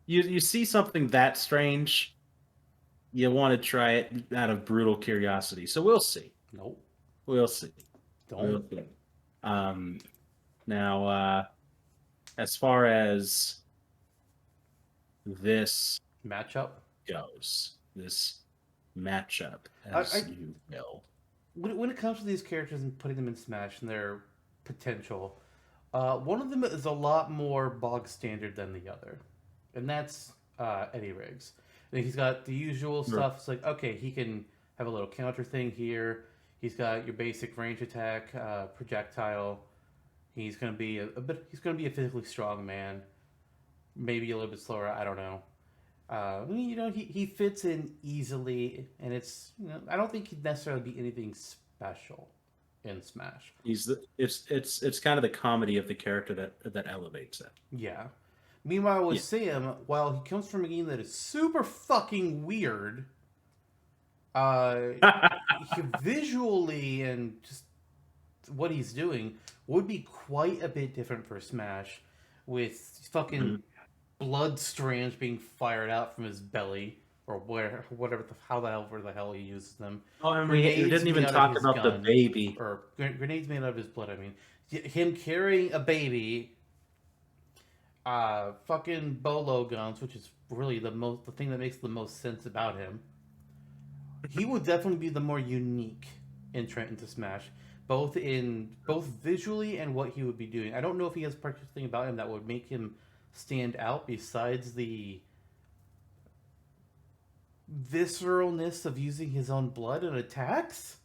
[SPEAKER 2] you see something that strange, you want to try it out of brutal curiosity. So we'll see.
[SPEAKER 1] Nope.
[SPEAKER 2] We'll see.
[SPEAKER 1] Don't.
[SPEAKER 2] We'll see. Now, as far as this
[SPEAKER 1] matchup
[SPEAKER 2] goes, as you will.
[SPEAKER 1] When it comes to these characters and putting them in Smash and their potential, one of them is a lot more bog standard than the other, and that's Eddie Riggs. And he's got the usual stuff. It's like, okay, he can have a little counter thing here. He's got your basic range attack, projectile. He's gonna be he's gonna be a physically strong man. Maybe a little bit slower. I don't know. He fits in easily, and it's I don't think he'd necessarily be anything special in Smash.
[SPEAKER 2] It's kind of the comedy of the character that elevates it.
[SPEAKER 1] Yeah. Meanwhile, with Sam, while he comes from a game that is super fucking weird, visually and just what he's doing would be quite a bit different for Smash, with fucking blood strands being fired out from his belly or whatever however the hell he uses them.
[SPEAKER 2] Oh, and we didn't even talk about the baby,
[SPEAKER 1] or grenades made out of his blood. I mean, him carrying a baby. Fucking bolo guns, which is really the thing that makes the most sense about him. He would definitely be the more unique entrant into Smash, both visually and what he would be doing. I don't know if he has a particular thing about him that would make him stand out besides the visceralness of using his own blood in attacks.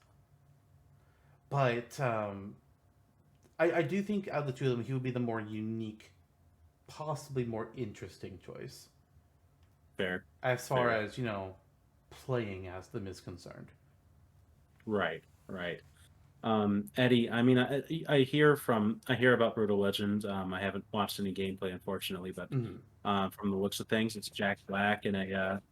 [SPEAKER 1] But I do think out of the two of them, he would be the more unique possibly more interesting choice
[SPEAKER 2] Fair.
[SPEAKER 1] as far
[SPEAKER 2] Fair.
[SPEAKER 1] as playing as them is concerned.
[SPEAKER 2] Right. Right. Eddie, I mean, I hear about Brutal Legend. I haven't watched any gameplay, unfortunately, but
[SPEAKER 1] Mhm.
[SPEAKER 2] from the looks of things, it's Jack Black in a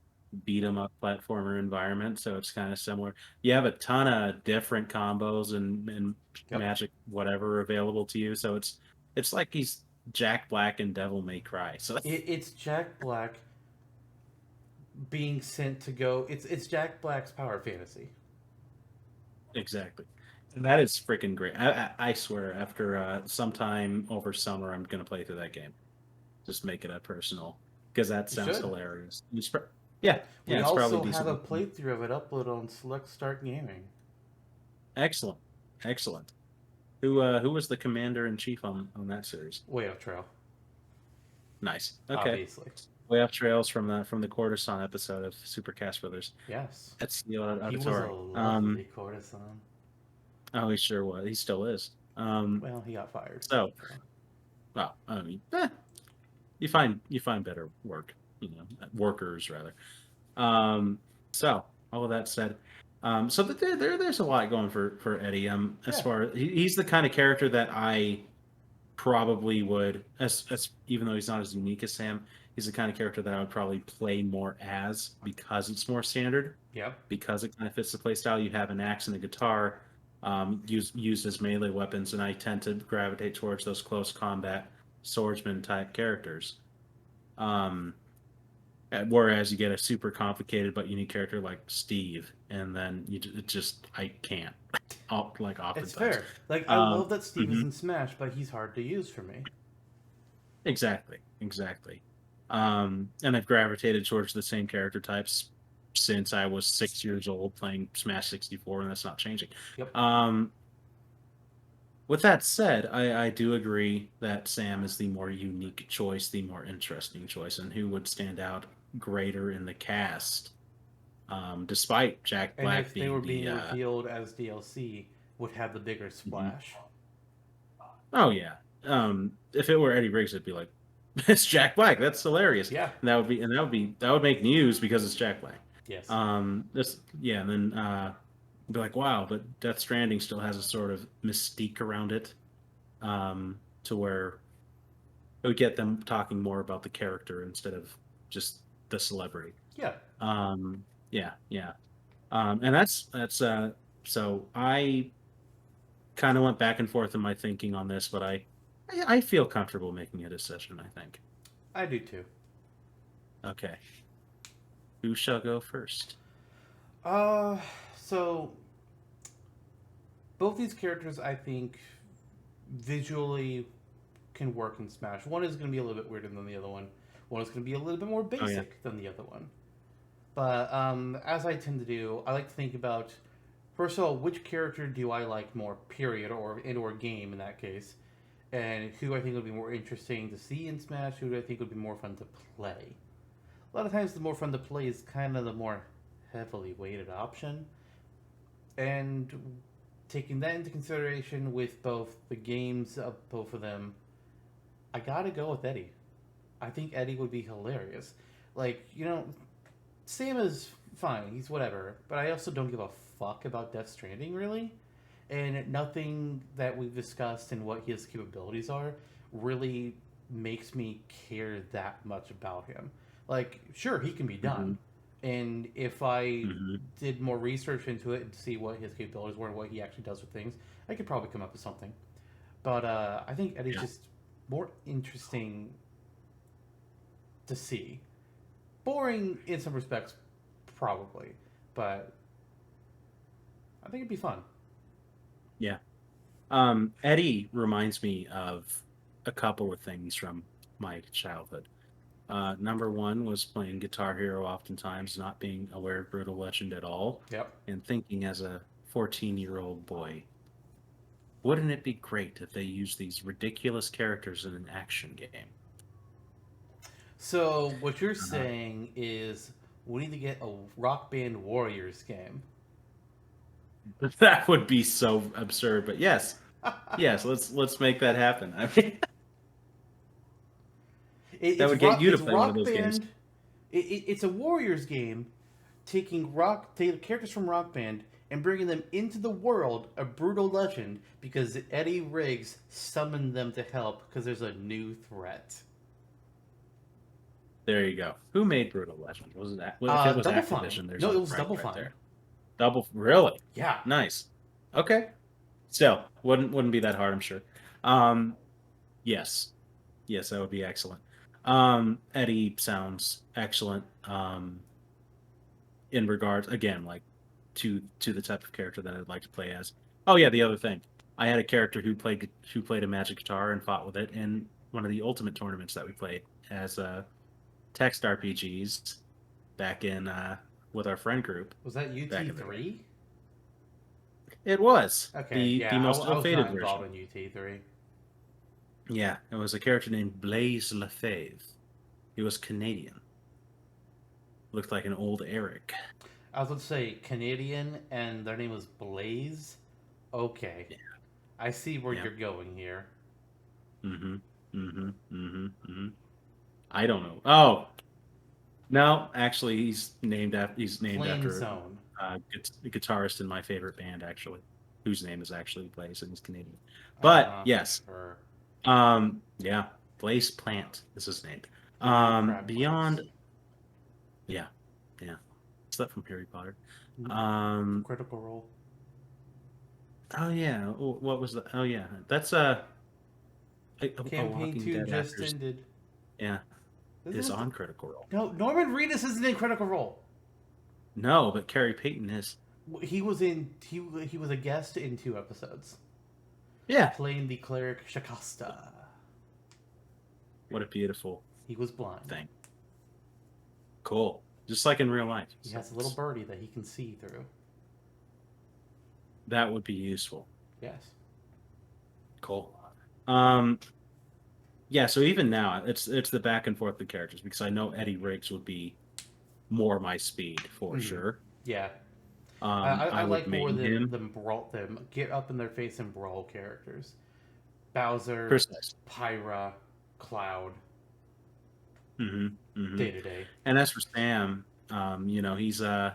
[SPEAKER 2] beat 'em up platformer environment, so it's kind of similar. You have a ton of different combos and
[SPEAKER 1] Yep.
[SPEAKER 2] magic whatever available to you, so it's like he's Jack Black and Devil May Cry. So
[SPEAKER 1] It's Jack Black being sent to go. It's Jack Black's Power Fantasy.
[SPEAKER 2] exactly. And that is freaking great. I swear, after sometime over summer, I'm gonna play through that game. Just make it a personal because that
[SPEAKER 1] You
[SPEAKER 2] sounds
[SPEAKER 1] should.
[SPEAKER 2] hilarious. Yeah, yeah,
[SPEAKER 1] We
[SPEAKER 2] it's probably
[SPEAKER 1] also have a
[SPEAKER 2] decently fun.
[SPEAKER 1] playthrough of it uploaded on Select Start Gaming.
[SPEAKER 2] Excellent, excellent. Who was the commander in chief on that series?
[SPEAKER 1] Way off trail,
[SPEAKER 2] Nice. Okay,
[SPEAKER 1] obviously.
[SPEAKER 2] way off trails from the Coruscant episode of Super Cast Brothers.
[SPEAKER 1] Yes.
[SPEAKER 2] That's the
[SPEAKER 1] He was a
[SPEAKER 2] auditory.
[SPEAKER 1] lovely courtesan.
[SPEAKER 2] Oh, he sure was. He still is.
[SPEAKER 1] Well, he got fired.
[SPEAKER 2] So,
[SPEAKER 1] So.
[SPEAKER 2] well, I mean, you find better work, workers rather. Um, so all of that said, so there's a lot going for Eddie. As
[SPEAKER 1] Yeah.
[SPEAKER 2] far as he's the kind of character that I probably would, as even though he's not as unique as Sam, he's the kind of character that I would probably play more as because it's more standard,
[SPEAKER 1] Yep.
[SPEAKER 2] because it kind of fits the play style. You have an axe and a guitar, used as melee weapons, and I tend to gravitate towards those close combat swordsman type characters. Um, Whereas you get a super complicated but unique character like Steve, and then it just I can't, like
[SPEAKER 1] It's
[SPEAKER 2] oftentimes.
[SPEAKER 1] fair. Like, I
[SPEAKER 2] Um,
[SPEAKER 1] love that Steve is
[SPEAKER 2] mhm.
[SPEAKER 1] in Smash, but he's hard to use for me.
[SPEAKER 2] Exactly, exactly. And I've gravitated towards the same character types since I was 6 years old playing Smash 64, and that's not changing.
[SPEAKER 1] Yep.
[SPEAKER 2] Um, with that said, I do agree that Sam is the more unique choice, the more interesting choice, and who would stand out greater in the cast, despite Jack
[SPEAKER 1] And
[SPEAKER 2] Black
[SPEAKER 1] if they were
[SPEAKER 2] being
[SPEAKER 1] being revealed as DLC, would have the bigger
[SPEAKER 2] mhm.
[SPEAKER 1] splash.
[SPEAKER 2] Oh yeah. If it were Eddie Riggs, it'd be like, it's Jack Black. That's hilarious,
[SPEAKER 1] Yeah.
[SPEAKER 2] and that would make news because it's Jack Black.
[SPEAKER 1] Yes.
[SPEAKER 2] This yeah, and then be like, wow, but Death Stranding still has a sort of mystique around it, to where it would get them talking more about the character instead of just the celebrity.
[SPEAKER 1] Yeah.
[SPEAKER 2] Yeah, yeah. And that's so I kind of went back and forth in my thinking on this, but I feel comfortable making a decision, I think.
[SPEAKER 1] I do too.
[SPEAKER 2] Okay. Who shall go first?
[SPEAKER 1] Uh, so both these characters, I think, visually can work in Smash. One is going to be a little bit weirder than the other one. One is going to be a little bit more
[SPEAKER 2] Oh yeah.
[SPEAKER 1] basic than the other one. But as I tend to do, I like to think about first of all, which character do I like more, period, or game in that case, and who I think would be more interesting to see in Smash, who do I think would be more fun to play. A lot of times, the more fun to play is kind of the more heavily weighted option, and taking that into consideration with both the games of both of them, I gotta go with Eddie. I think Eddie would be hilarious. Like, Sam is fine, he's whatever, but I also don't give a fuck about Death Stranding, really. And nothing that we've discussed and what his capabilities are really makes me care that much about him. Like, sure, he can be
[SPEAKER 2] Hmm.
[SPEAKER 1] done. And if I
[SPEAKER 2] Hmm.
[SPEAKER 1] did more research into it and see what his capabilities were and what he actually does with things, I could probably come up with something. But I think Eddie's
[SPEAKER 2] Yeah.
[SPEAKER 1] just more interesting to see. Boring in some respects, probably, but I think it'd be fun.
[SPEAKER 2] Yeah. Eddie reminds me of a couple of things from my childhood. Number one was playing Guitar Hero oftentimes, not being aware of Brutal Legend at all,
[SPEAKER 1] Yep.
[SPEAKER 2] and thinking as a 14-year-old boy, wouldn't it be great if they used these ridiculous characters in an action game?
[SPEAKER 1] So what you're
[SPEAKER 2] Uh,
[SPEAKER 1] saying is we need to get a Rock Band Warriors game.
[SPEAKER 2] that would be so absurd, but yes, yes, let's make that happen. I mean, That
[SPEAKER 1] It's
[SPEAKER 2] would get you to
[SPEAKER 1] it's
[SPEAKER 2] play one of
[SPEAKER 1] Rock
[SPEAKER 2] those games.
[SPEAKER 1] Band. It's a Warriors game, taking characters from Rock Band and bringing them into the world of Brutal Legend because Eddie Riggs summoned them to help because there's a new threat.
[SPEAKER 2] There you go. Who made Brutal Legend? Was that? Well, if it was
[SPEAKER 1] Double Fine.
[SPEAKER 2] Activision, there's
[SPEAKER 1] No,
[SPEAKER 2] a
[SPEAKER 1] it was
[SPEAKER 2] strike
[SPEAKER 1] Double
[SPEAKER 2] right
[SPEAKER 1] Fine.
[SPEAKER 2] there. Really?
[SPEAKER 1] Yeah.
[SPEAKER 2] Nice. Okay. Still, wouldn't be that hard, I'm sure. Yes. Yes, that would be excellent. Eddie sounds excellent. In regards, again, like to the type of character that I'd like to play as. Oh yeah, the other thing. I had a character who played a magic guitar and fought with it in one of the ultimate tournaments that we played as text RPGs back in with our friend group.
[SPEAKER 1] Was that UT3?
[SPEAKER 2] It was
[SPEAKER 1] Okay, yeah,
[SPEAKER 2] the most
[SPEAKER 1] I was
[SPEAKER 2] ill-fated
[SPEAKER 1] not involved
[SPEAKER 2] version.
[SPEAKER 1] in UT3.
[SPEAKER 2] Yeah, it was a character named Blaise Lefebvre. He was Canadian. Looked like an old Eric.
[SPEAKER 1] I was going to say Canadian, and their name was Blaze. Okay,
[SPEAKER 2] Yeah.
[SPEAKER 1] I see where
[SPEAKER 2] Yeah.
[SPEAKER 1] you're going here.
[SPEAKER 2] I don't know. Oh, no, actually, he's named after
[SPEAKER 1] Flame Zone.
[SPEAKER 2] a guitarist in my favorite band, actually, whose name is actually Blaze, and he's Canadian. But yes,
[SPEAKER 1] Sure.
[SPEAKER 2] yeah, Blaze Plant is his name.
[SPEAKER 1] Crab
[SPEAKER 2] Beyond,
[SPEAKER 1] Legs.
[SPEAKER 2] yeah. Is that from Harry Potter?
[SPEAKER 1] Critical Role.
[SPEAKER 2] Oh yeah, what was the? Oh yeah, that's
[SPEAKER 1] Campaign
[SPEAKER 2] Walking
[SPEAKER 1] 2
[SPEAKER 2] Dead
[SPEAKER 1] just
[SPEAKER 2] actors.
[SPEAKER 1] ended.
[SPEAKER 2] Yeah,
[SPEAKER 1] Isn't
[SPEAKER 2] is
[SPEAKER 1] it
[SPEAKER 2] on Critical Role.
[SPEAKER 1] No, Norman Reedus isn't in Critical Role.
[SPEAKER 2] No, but Carrie Payton is.
[SPEAKER 1] He was in. He was a guest in 2 episodes,
[SPEAKER 2] Yeah.
[SPEAKER 1] playing the cleric Shakasta.
[SPEAKER 2] What a beautiful
[SPEAKER 1] He was blind.
[SPEAKER 2] thing. Cool. Just like in real life.
[SPEAKER 1] He has a little birdie that he can see through.
[SPEAKER 2] That would be useful.
[SPEAKER 1] Yes.
[SPEAKER 2] Cool. Yeah, so even now it's the back and forth of characters because I know Eddie Riggs would be more my speed for sure.
[SPEAKER 1] Yeah.
[SPEAKER 2] I would
[SPEAKER 1] like more
[SPEAKER 2] main
[SPEAKER 1] them get up in their face and brawl characters. Bowser,
[SPEAKER 2] Precisely.
[SPEAKER 1] Pyra, Cloud,
[SPEAKER 2] Mm-hmm.
[SPEAKER 1] day to day.
[SPEAKER 2] And as for Sam, he's I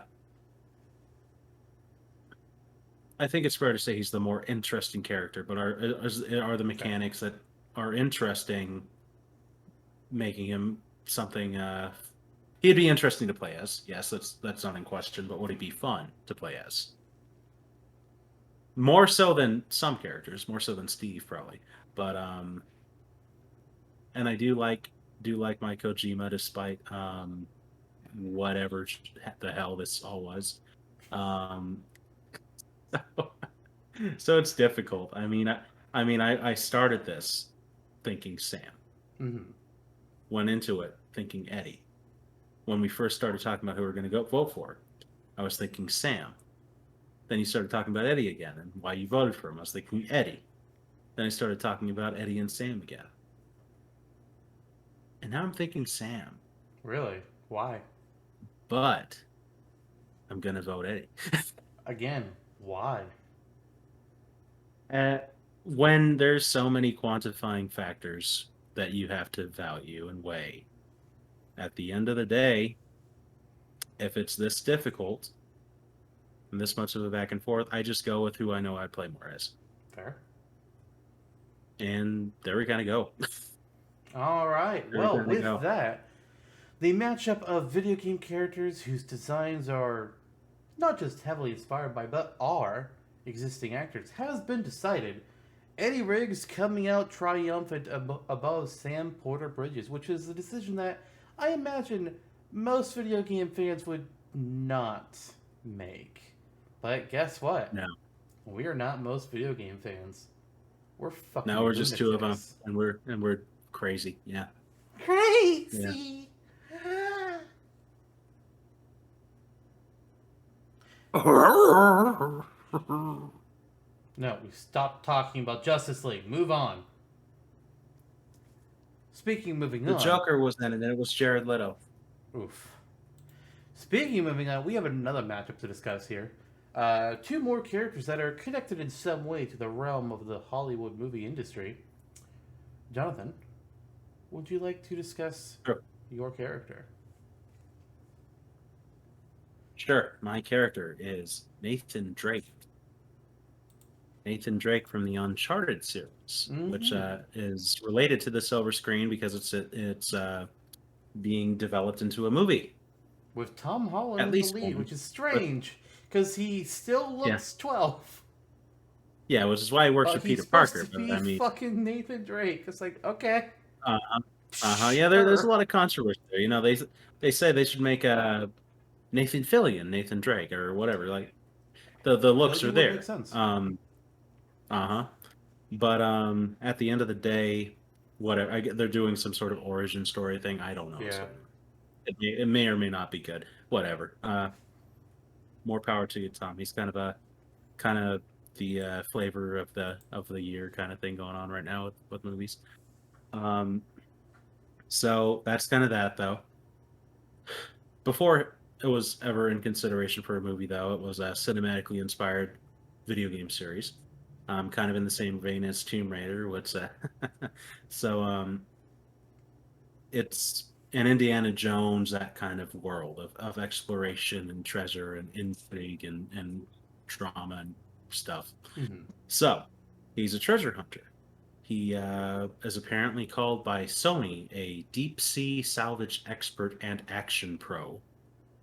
[SPEAKER 2] think it's fair to say he's the more interesting character, but are the mechanics that are interesting making him something he'd be interesting to play as. Yes, that's not in question, but would he be fun to play as? More so than some characters, more so than Steve probably. But and I do like my Kojima despite whatever the hell this all was. So it's difficult. I started this thinking Sam.
[SPEAKER 1] Mm-hmm.
[SPEAKER 2] Went into it thinking Eddie. When we first started talking about who we were going to go vote for, I was thinking Sam. Then you started talking about Eddie again and why you voted for him. I was thinking Eddie. Then I started talking about Eddie and Sam again. And now I'm thinking Sam.
[SPEAKER 1] Really? Why?
[SPEAKER 2] But I'm going to vote Eddie.
[SPEAKER 1] Again, why?
[SPEAKER 2] When there's so many quantifying factors that you have to value and weigh, at the end of the day, if it's this difficult and this much of a back and forth, I just go with who I know I'd play more as.
[SPEAKER 1] Fair.
[SPEAKER 2] And there we kind of go.
[SPEAKER 1] All right. Well, with that, the matchup of video game characters whose designs are not just heavily inspired by, but are existing actors has been decided. Eddie Riggs coming out triumphant above Sam Porter Bridges, which is a decision that I imagine most video game fans would not make. But guess what?
[SPEAKER 2] No.
[SPEAKER 1] We are not most video game fans. We're fucking
[SPEAKER 2] Now we're just two of them,
[SPEAKER 1] lunatics.
[SPEAKER 2] and we're crazy. Yeah.
[SPEAKER 1] Crazy. Yeah. No, we stopped talking about Justice League. Move on. Speaking of moving on.
[SPEAKER 2] The Joker was in it, and it was Jared Leto.
[SPEAKER 1] Oof. Speaking of moving on, we have another matchup to discuss here. 2 more characters that are connected in some way to the realm of the Hollywood movie industry. Jonathan. would you like to discuss
[SPEAKER 2] Sure.
[SPEAKER 1] your character?
[SPEAKER 2] Sure. My character is Nathan Drake. Nathan Drake from the Uncharted series, which
[SPEAKER 1] Mm-hmm.
[SPEAKER 2] is related to the Silver Screen because it's being developed into a movie,
[SPEAKER 1] With Tom Holland
[SPEAKER 2] at
[SPEAKER 1] in the
[SPEAKER 2] least
[SPEAKER 1] lead,
[SPEAKER 2] one.
[SPEAKER 1] which is
[SPEAKER 2] But
[SPEAKER 1] strange because he still
[SPEAKER 2] yeah,
[SPEAKER 1] looks 12.
[SPEAKER 2] yeah, which is why he works with
[SPEAKER 1] He's
[SPEAKER 2] Peter
[SPEAKER 1] supposed to
[SPEAKER 2] Parker. But
[SPEAKER 1] be
[SPEAKER 2] I mean,
[SPEAKER 1] fucking Nathan Drake. It's like, okay,
[SPEAKER 2] uh, yeah, there's a
[SPEAKER 1] sure.
[SPEAKER 2] lot of controversy there. They say they should make a Nathan Fillion, Nathan Drake, or whatever. Like the looks are
[SPEAKER 1] Fillion would make
[SPEAKER 2] there.
[SPEAKER 1] sense.
[SPEAKER 2] Uh-huh. But at the end of the day, whatever. They're doing some sort of origin story thing. I don't know.
[SPEAKER 1] Yeah.
[SPEAKER 2] So it may or may not be good. Whatever. More power to you, Tom. He's kind of the flavor of the year kind of thing going on right now with movies. Um, so that's kind of that though. Before it was ever in consideration for a movie, though, it was a cinematically inspired video game series, kind of in the same vein as Tomb Raider. So it's an Indiana Jones, that kind of world of exploration and treasure and intrigue and drama and stuff.
[SPEAKER 1] Mm-hmm.
[SPEAKER 2] So he's a treasure hunter. He is apparently called by Sony a deep sea salvage expert and action pro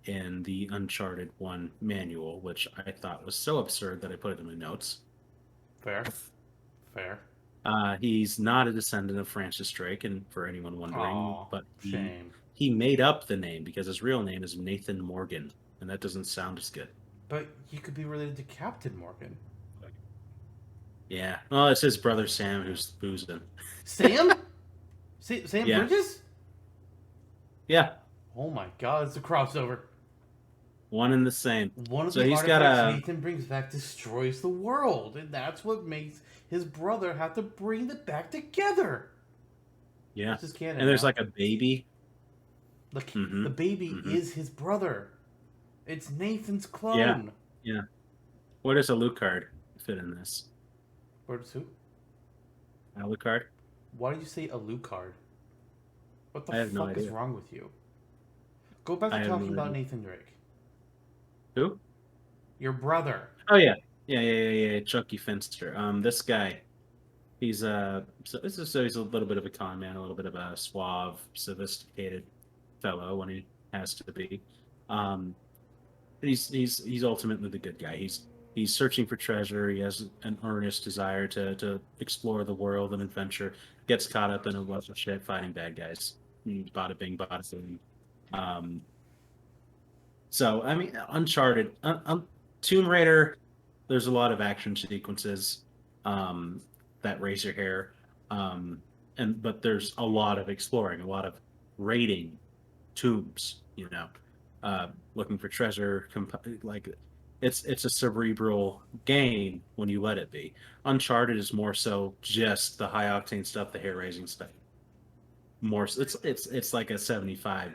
[SPEAKER 2] in the Uncharted 1 manual, which I thought was so absurd that I put it in my notes.
[SPEAKER 1] Fair. Fair.
[SPEAKER 2] He's not a descendant of Francis Drake, and for anyone wondering,
[SPEAKER 1] Aw,
[SPEAKER 2] but
[SPEAKER 1] shame.
[SPEAKER 2] he made up the name because his real name is Nathan Morgan, and that doesn't sound as good.
[SPEAKER 1] But he could be related to Captain Morgan.
[SPEAKER 2] Yeah, well, it's his brother Sam who's boozing.
[SPEAKER 1] Sam? Sam
[SPEAKER 2] Yeah,
[SPEAKER 1] Bridges?
[SPEAKER 2] yeah,
[SPEAKER 1] Oh my god, it's a crossover.
[SPEAKER 2] one and the same.
[SPEAKER 1] One of
[SPEAKER 2] So
[SPEAKER 1] the
[SPEAKER 2] he's got
[SPEAKER 1] artifacts
[SPEAKER 2] a
[SPEAKER 1] Nathan brings back destroys the world, and that's what makes his brother have to bring it back together.
[SPEAKER 2] yeah,
[SPEAKER 1] This is canon
[SPEAKER 2] and there's
[SPEAKER 1] now.
[SPEAKER 2] like a baby.
[SPEAKER 1] The
[SPEAKER 2] Mm-hmm.
[SPEAKER 1] baby
[SPEAKER 2] Mm-hmm.
[SPEAKER 1] is his brother. It's Nathan's
[SPEAKER 2] Yeah,
[SPEAKER 1] clone.
[SPEAKER 2] yeah. Where does a Lucard fit in this?
[SPEAKER 1] Where's who?
[SPEAKER 2] Alucard?
[SPEAKER 1] Why did you say Alucard? What the
[SPEAKER 2] I have no
[SPEAKER 1] fuck is
[SPEAKER 2] idea.
[SPEAKER 1] wrong with you? Go back
[SPEAKER 2] I
[SPEAKER 1] to
[SPEAKER 2] have
[SPEAKER 1] talking
[SPEAKER 2] no
[SPEAKER 1] about
[SPEAKER 2] idea.
[SPEAKER 1] Nathan Drake.
[SPEAKER 2] Who?
[SPEAKER 1] Your brother.
[SPEAKER 2] Oh yeah, yeah. Chucky Finster. This guy. He's a little bit of a con man, a little bit of a suave, sophisticated fellow when he has to be. Um, he's ultimately the good guy. He's searching for treasure. He has an earnest desire to explore the world and adventure. Gets caught up in a bunch of shit fighting bad guys. Bada bing, bada boom. Um, so I mean, Uncharted, Tomb Raider. There's a lot of action sequences um, that raise your hair, um, but there's a lot of exploring, a lot of raiding tombs. Looking for treasure. Like it's a cerebral game when you let it be. Uncharted is more so just the high octane stuff, the hair raising stuff. More, it's like a 75-25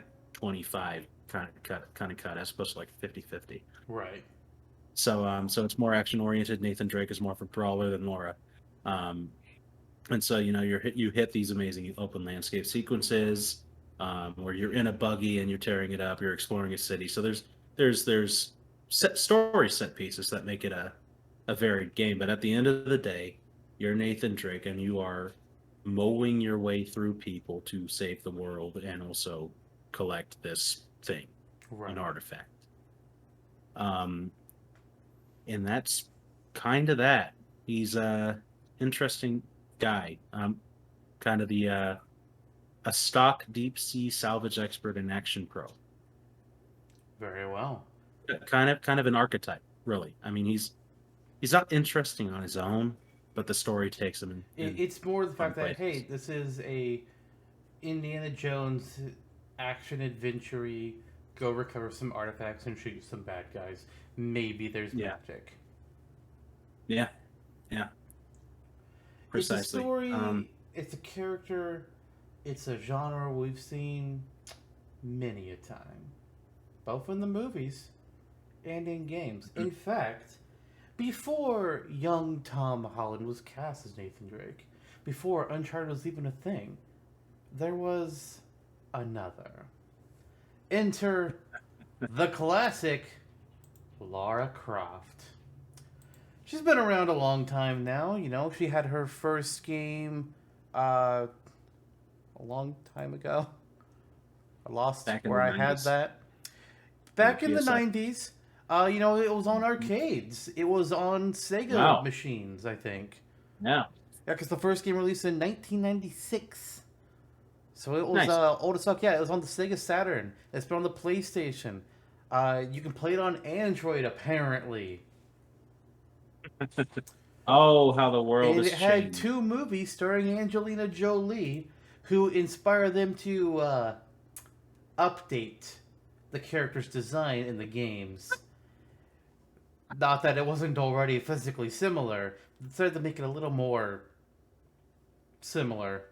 [SPEAKER 2] kind of cut as opposed to like 50-50.
[SPEAKER 1] Right.
[SPEAKER 2] So it's more action oriented. Nathan Drake is more of a brawler than Laura. Um, and so you hit these amazing open landscape sequences where you're in a buggy and you're tearing it up. You're exploring a city. So there's set pieces that make it a varied game. But at the end of the day, you're Nathan Drake and you are mowing your way through people to save the world and also collect this thing,
[SPEAKER 1] Right.
[SPEAKER 2] an artifact. Um, and that's kind of that. He's a interesting guy. Kind of the a stock deep sea salvage expert and action pro.
[SPEAKER 1] Very well.
[SPEAKER 2] Kind of an archetype, really. I mean, he's not interesting on his own, but the story takes him in
[SPEAKER 1] It's more the
[SPEAKER 2] fun
[SPEAKER 1] fact that hey,
[SPEAKER 2] places.
[SPEAKER 1] this is a Indiana Jones action adventure. Go recover some artifacts and shoot some bad guys. Maybe there's
[SPEAKER 2] Yeah,
[SPEAKER 1] magic.
[SPEAKER 2] yeah, yeah,
[SPEAKER 1] It's a
[SPEAKER 2] precisely.
[SPEAKER 1] story. It's a character. It's a genre we've seen many a time, both in the movies and in games.
[SPEAKER 2] Mhm.
[SPEAKER 1] In fact, before young Tom Holland was cast as Nathan Drake, before Uncharted was even a thing, there was another. Enter the classic Lara Croft. She's been around a long time now. You know, she had her first game a long time ago. I lost
[SPEAKER 2] Back in
[SPEAKER 1] where
[SPEAKER 2] the
[SPEAKER 1] I had
[SPEAKER 2] 90s
[SPEAKER 1] that.
[SPEAKER 2] on the
[SPEAKER 1] Back in the
[SPEAKER 2] PSX.
[SPEAKER 1] 90s, you know, it was on arcades. It was on Sega
[SPEAKER 2] Wow.
[SPEAKER 1] machines, I think.
[SPEAKER 2] Yeah.
[SPEAKER 1] Yeah, because the first game released in 1996. So it was
[SPEAKER 2] Nice.
[SPEAKER 1] old as fuck. Yeah, it was on the Sega Saturn. It's been on the PlayStation. You can play it on Android, apparently.
[SPEAKER 2] Oh, how the world
[SPEAKER 1] And
[SPEAKER 2] has
[SPEAKER 1] it had
[SPEAKER 2] changed.
[SPEAKER 1] 2 movies starring Angelina Jolie, who inspired them to update the character's design in the games. Not that it wasn't already physically similar, but decided to make it a little more similar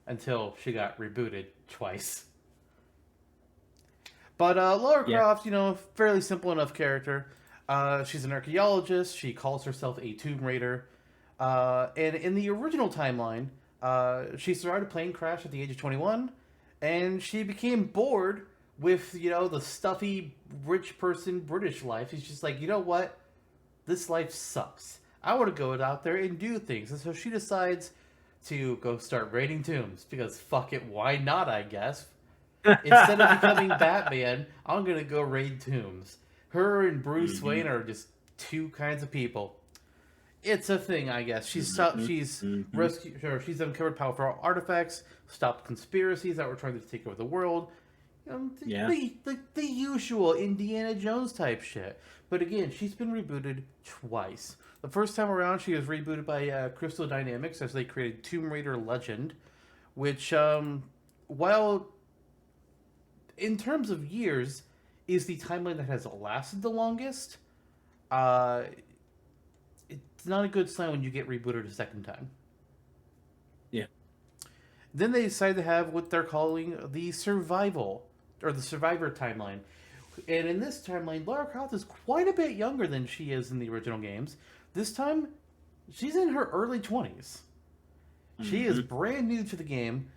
[SPEAKER 1] until she got rebooted twice. But Lara
[SPEAKER 2] Yeah.
[SPEAKER 1] Croft, you know, fairly simple enough character. She's an archaeologist. She calls herself a Tomb Raider. And in the original timeline, she survived a plane crash at the age of 21, and she became bored with, you know, the stuffy, rich person British life. She's just like, you know what? This life sucks. I want to go out there and do things. And so she decides to go start raiding tombs because fuck it, why not, I guess. Instead of becoming Batman, I'm gonna go raid tombs. Her and Bruce
[SPEAKER 2] hmm
[SPEAKER 1] Wayne are just two kinds of people. It's a thing, I guess.
[SPEAKER 2] hmm
[SPEAKER 1] She's
[SPEAKER 2] hmm
[SPEAKER 1] rescued. She's uncovered powerful artifacts, stopped conspiracies that were trying to take over the world.
[SPEAKER 2] Yeah.
[SPEAKER 1] The usual Indiana Jones type shit. But again, she's been rebooted twice. The first time around, she was rebooted by Crystal Dynamics as they created Tomb Raider Legend, which, while in terms of years, is the timeline that has lasted the longest. Uh, it's not a good sign when you get rebooted a second time.
[SPEAKER 2] Yeah.
[SPEAKER 1] Then they decided to have what they're calling the survival or the survivor timeline. And in this timeline, Lara Croft is quite a bit younger than she is in the original games. This time, she's in her early 20s. She is
[SPEAKER 2] hmm
[SPEAKER 1] brand new to the game.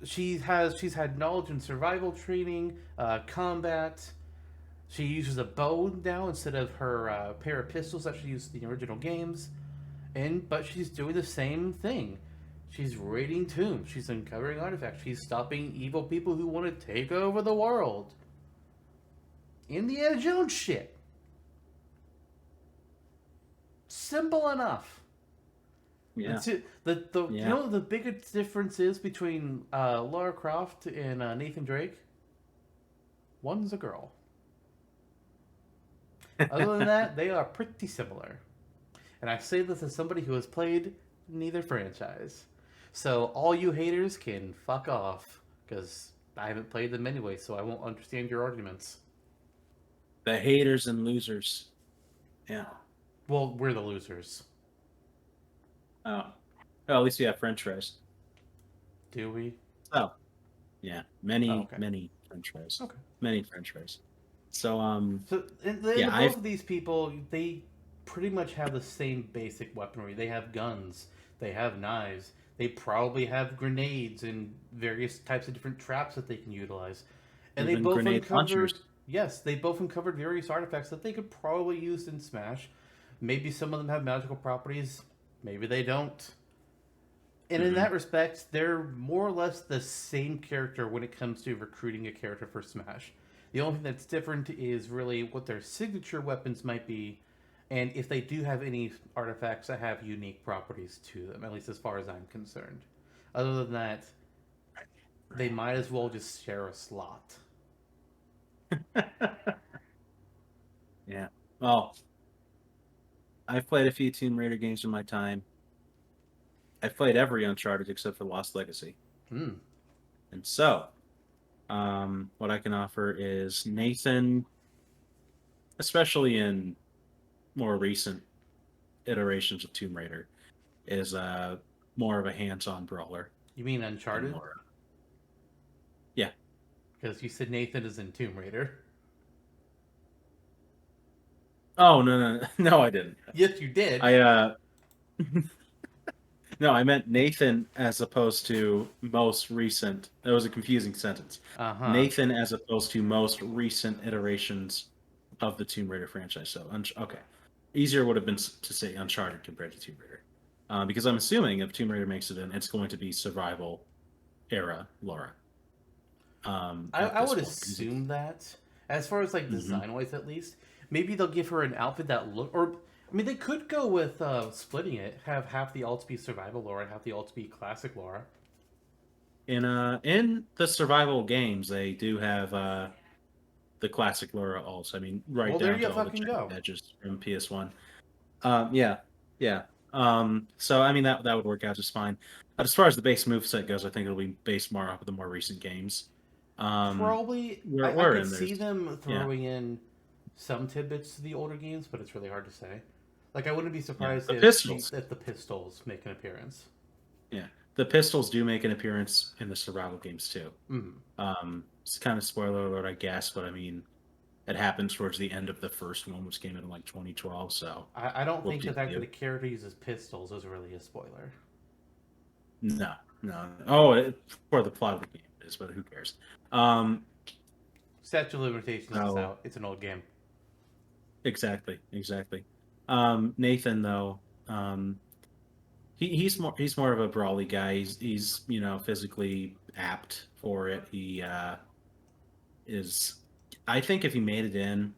[SPEAKER 1] She's had knowledge in survival training, combat. She uses a bow now instead of her pair of pistols that she used in the original games. But she's doing the same thing. She's raiding tombs. She's uncovering artifacts. She's stopping evil people who want to take over the world. Indiana Jones shit. Simple enough.
[SPEAKER 2] Yeah.
[SPEAKER 1] You
[SPEAKER 2] Yeah.
[SPEAKER 1] know the biggest difference is between Lara Croft and Nathan Drake? One's a girl. Other than that, they are pretty similar. And I say this as somebody who has played neither franchise. So all you haters can fuck off, because I haven't played them anyway, so I won't understand your arguments.
[SPEAKER 2] The haters and losers. Yeah.
[SPEAKER 1] Well, we're the losers.
[SPEAKER 2] Oh. Well, at least we have French fries.
[SPEAKER 1] Do we?
[SPEAKER 2] Oh. Yeah.
[SPEAKER 1] Oh,
[SPEAKER 2] Many,
[SPEAKER 1] okay.
[SPEAKER 2] many French fries.
[SPEAKER 1] Okay.
[SPEAKER 2] Many French fries. So
[SPEAKER 1] So,
[SPEAKER 2] yeah,
[SPEAKER 1] both
[SPEAKER 2] I've
[SPEAKER 1] of these people, they pretty much have the same basic weaponry. They have guns, they have knives, they probably have grenades and various types of different traps that they can utilize. And they
[SPEAKER 2] even
[SPEAKER 1] both
[SPEAKER 2] grenade launchers.
[SPEAKER 1] uncovered, yes, they both uncovered various artifacts that they could probably use in Smash. Maybe some of them have magical properties, maybe they don't. And in
[SPEAKER 2] hmm
[SPEAKER 1] that respect, they're more or less the same character when it comes to recruiting a character for Smash. The only thing that's different is really what their signature weapons might be, and if they do have any artifacts that have unique properties to them, at least as far as I'm concerned. Other than that, they might as well just share a slot.
[SPEAKER 2] Yeah. Well, I've played a few Tomb Raider games in my time. I've played every Uncharted except for Lost Legacy.
[SPEAKER 1] Hmm.
[SPEAKER 2] And so, what I can offer is Nathan, especially in more recent iterations of Tomb Raider, is more of a hands-on brawler
[SPEAKER 1] You mean
[SPEAKER 2] and
[SPEAKER 1] Uncharted?
[SPEAKER 2] more. Yeah.
[SPEAKER 1] Because you said Nathan is in Tomb Raider.
[SPEAKER 2] Oh no, no, no, no! I didn't.
[SPEAKER 1] Yes, you did.
[SPEAKER 2] I No, I meant Nathan as opposed to most recent. That was a confusing sentence.
[SPEAKER 1] Uh-huh.
[SPEAKER 2] Nathan as opposed to most recent iterations of the Tomb Raider franchise. So, okay. Easier would have been to say Uncharted compared to Tomb Raider. Because I'm assuming if Tomb Raider makes it in, it's going to be survival era Laura at
[SPEAKER 1] I
[SPEAKER 2] this
[SPEAKER 1] would
[SPEAKER 2] point. Because
[SPEAKER 1] assume that, as far as like
[SPEAKER 2] mm-hmm.
[SPEAKER 1] design wise at least, maybe they'll give her an outfit that look, or I mean, they could go with splitting it, have half the alt be survival Laura, half the alt be classic Laura.
[SPEAKER 2] In the survival games, they do have the classic Laura also. I mean, right
[SPEAKER 1] Well, there
[SPEAKER 2] down
[SPEAKER 1] you
[SPEAKER 2] to all the
[SPEAKER 1] fucking
[SPEAKER 2] jagged
[SPEAKER 1] go.
[SPEAKER 2] edges from PS1. Yeah, yeah. So I mean that would work out just fine. As far as the base move set goes, I think it'll be based more off of the more recent games.
[SPEAKER 1] Probably, I
[SPEAKER 2] Where
[SPEAKER 1] could
[SPEAKER 2] in
[SPEAKER 1] see
[SPEAKER 2] there's
[SPEAKER 1] them
[SPEAKER 2] yeah,
[SPEAKER 1] throwing in some tidbits to the older games, but it's really hard to say. Like, I wouldn't be
[SPEAKER 2] yeah.
[SPEAKER 1] surprised
[SPEAKER 2] The
[SPEAKER 1] if
[SPEAKER 2] pistols,
[SPEAKER 1] the pistols make an appearance.
[SPEAKER 2] yeah, the pistols do make an appearance in the survival games too.
[SPEAKER 1] Mm.
[SPEAKER 2] It's kind of spoiler alert, I guess, but I mean, it happens towards the end of the first one, which came out in like 2012. So,
[SPEAKER 1] I don't
[SPEAKER 2] whoop
[SPEAKER 1] think the
[SPEAKER 2] de
[SPEAKER 1] fact that
[SPEAKER 2] doo.
[SPEAKER 1] the character uses pistols is really a spoiler.
[SPEAKER 2] No, no. Oh, for the plot of the game it is, but who cares? Um,
[SPEAKER 1] Statute of Limitations is
[SPEAKER 2] so
[SPEAKER 1] out. It's an old game.
[SPEAKER 2] exactly. Nathan though, he's more of a brawly guy. He's physically apt for it. He is. I think if he made it in,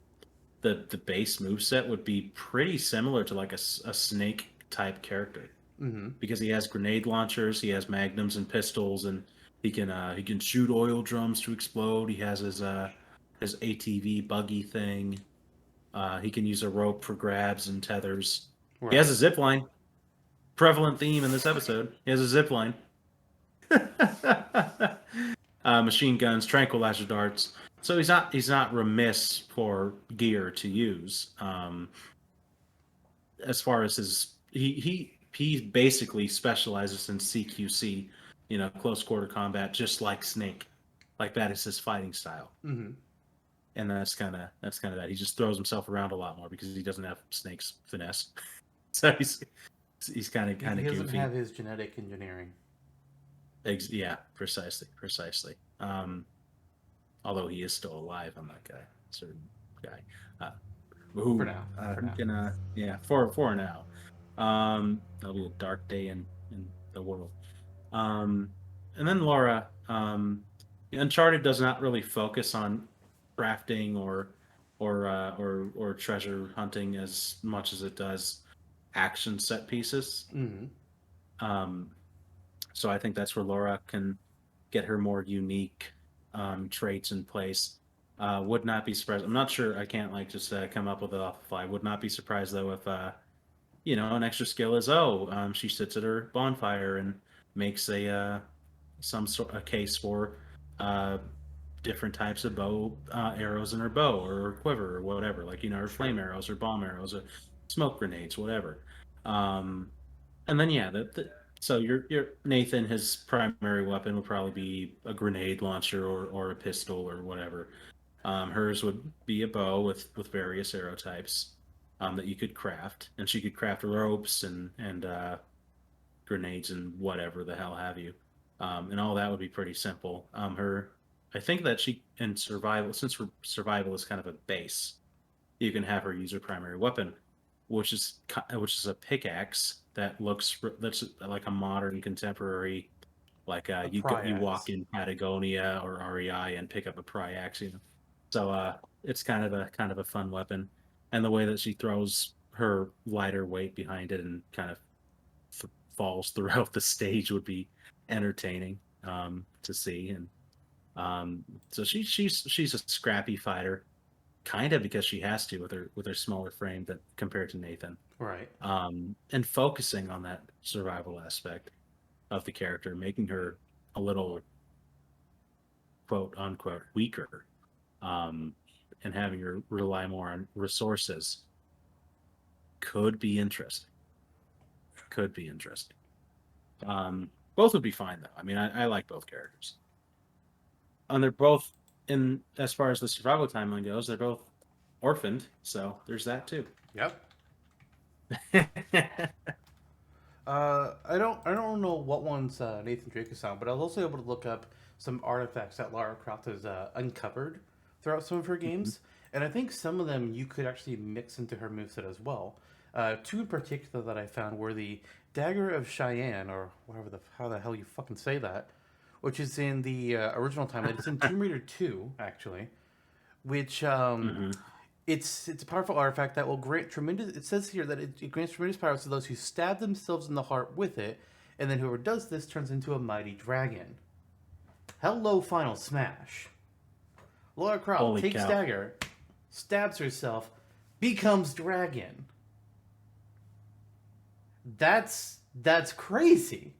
[SPEAKER 2] the base move set would be pretty similar to like a snake type character
[SPEAKER 1] Mm-hmm.
[SPEAKER 2] because he has grenade launchers, he has magnums and pistols, and he can shoot oil drums to explode. He has his ATV buggy thing. He can use a rope for grabs and tethers. He has
[SPEAKER 1] Right.
[SPEAKER 2] a zip line. Prevalent theme in this episode. He has a zip line. Machine guns, tranquilizer darts. So he's not remiss for gear to use. As far as he basically specializes in CQC, close quarter combat, just like Snake. Like that is his fighting style.
[SPEAKER 1] Mm-hmm.
[SPEAKER 2] And that's kind of that. He just throws himself around a lot more because he doesn't have Snake's finesse. So he's kind
[SPEAKER 1] He
[SPEAKER 2] of
[SPEAKER 1] doesn't
[SPEAKER 2] goofy.
[SPEAKER 1] have his genetic engineering.
[SPEAKER 2] Yeah, precisely. Although he is still alive, I'm that guy, certain guy. Uh,
[SPEAKER 1] For
[SPEAKER 2] ooh,
[SPEAKER 1] now. For
[SPEAKER 2] I'm
[SPEAKER 1] now.
[SPEAKER 2] gonna for now. That'll be a dark day in the world. Um, and then Laura, Uncharted does not really focus on crafting or treasure hunting as much as it does action set pieces.
[SPEAKER 1] Mm-hmm.
[SPEAKER 2] Um, so I think that's where Laura can get her more unique traits in place. Would not be surprised. I'm not sure. I can't like just come up with it off the fly. Would not be surprised though if an extra skill is she sits at her bonfire and makes some sort a case for uh, different types of bow arrows in her bow or her quiver or whatever, like her flame
[SPEAKER 1] Sure.
[SPEAKER 2] arrows or bomb arrows or smoke grenades, whatever. Um, and then yeah, so your Nathan, his primary weapon would probably be a grenade launcher or a pistol or whatever. Hers would be a bow with various arrow types that you could craft, and she could craft ropes and grenades and whatever the hell have you, and all that would be pretty simple. I think that she in survival, since survival is kind of a base, you can have her use her primary weapon, which is a pickaxe that's like a modern contemporary, like
[SPEAKER 1] A
[SPEAKER 2] you walk
[SPEAKER 1] Pryax.
[SPEAKER 2] in Patagonia or REI and pick up a Pryax. So it's kind of a fun weapon, and the way that she throws her lighter weight behind it and kind of falls throughout the stage would be entertaining to see. And so she's a scrappy fighter, kind of because she has to with her smaller frame that compared to Nathan.
[SPEAKER 1] Right.
[SPEAKER 2] And focusing on that survival aspect of the character, making her a little quote unquote weaker, um, and having her rely more on resources could be interesting. Could be interesting. Both would be fine though. I mean, I like both characters, and they're both in as far as the survival timeline goes. They're both orphaned, so there's that too.
[SPEAKER 1] Yep. I don't know what ones Nathan Drake is on, but I was also able to look up some artifacts that Lara Croft has uncovered throughout some of her
[SPEAKER 2] Hmm.
[SPEAKER 1] games, and I think some of them you could actually mix into her moveset as well. Two in particular that I found were the Dagger of Cheyenne, or whatever the how the hell you fucking say that, which is in the original timeline. It's in Tomb Raider 2, actually, which
[SPEAKER 2] Hmm.
[SPEAKER 1] it's a powerful artifact that will grant tremendous. It says here that it grants tremendous powers to those who stab themselves in the heart with it, and then whoever does this turns into a mighty dragon. Hello, Final Smash. Lara Croft
[SPEAKER 2] Holy
[SPEAKER 1] takes
[SPEAKER 2] cow!
[SPEAKER 1] dagger, stabs herself, becomes dragon. That's crazy,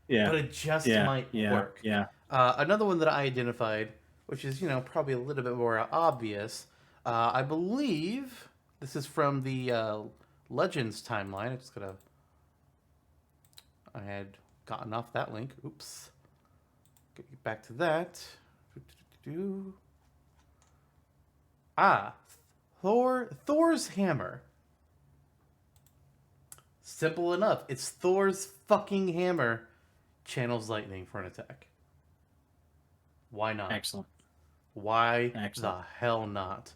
[SPEAKER 2] Yeah,
[SPEAKER 1] but it just
[SPEAKER 2] yeah,
[SPEAKER 1] might
[SPEAKER 2] yeah,
[SPEAKER 1] work.
[SPEAKER 2] yeah.
[SPEAKER 1] Another one that I identified, which is probably a little bit more obvious. I believe this is from the Legends timeline. I had gotten off that link. Oops. Get back to that. Ah, Thor's hammer. Simple enough. It's Thor's fucking hammer. Channels lightning for an attack. Why not?
[SPEAKER 2] Excellent,
[SPEAKER 1] Why
[SPEAKER 2] excellent.
[SPEAKER 1] the hell not?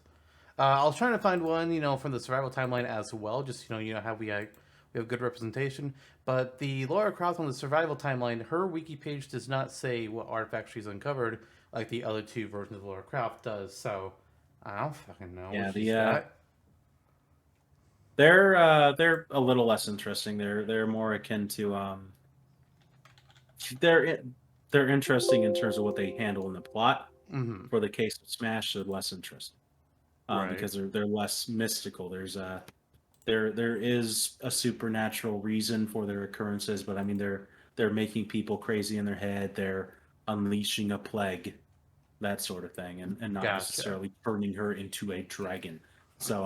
[SPEAKER 1] I was trying to find one, from the survival timeline as well. Just how we have good representation. But the Laura Croft on the survival timeline, her wiki page does not say what artifact she's uncovered, like the other two versions of Laura Croft does. So I don't fucking know what
[SPEAKER 2] Yeah,
[SPEAKER 1] she's got.
[SPEAKER 2] they're a little less interesting. They're more akin to they're they're interesting in terms of what they handle in the plot.
[SPEAKER 1] Mm-hmm.
[SPEAKER 2] For the case of Smash, they're less interesting
[SPEAKER 1] Right.
[SPEAKER 2] because they're less mystical. There is a supernatural reason for their occurrences, but I mean they're making people crazy in their head. They're unleashing a plague, that sort of thing, and not
[SPEAKER 1] Gotcha.
[SPEAKER 2] necessarily turning her into a dragon. So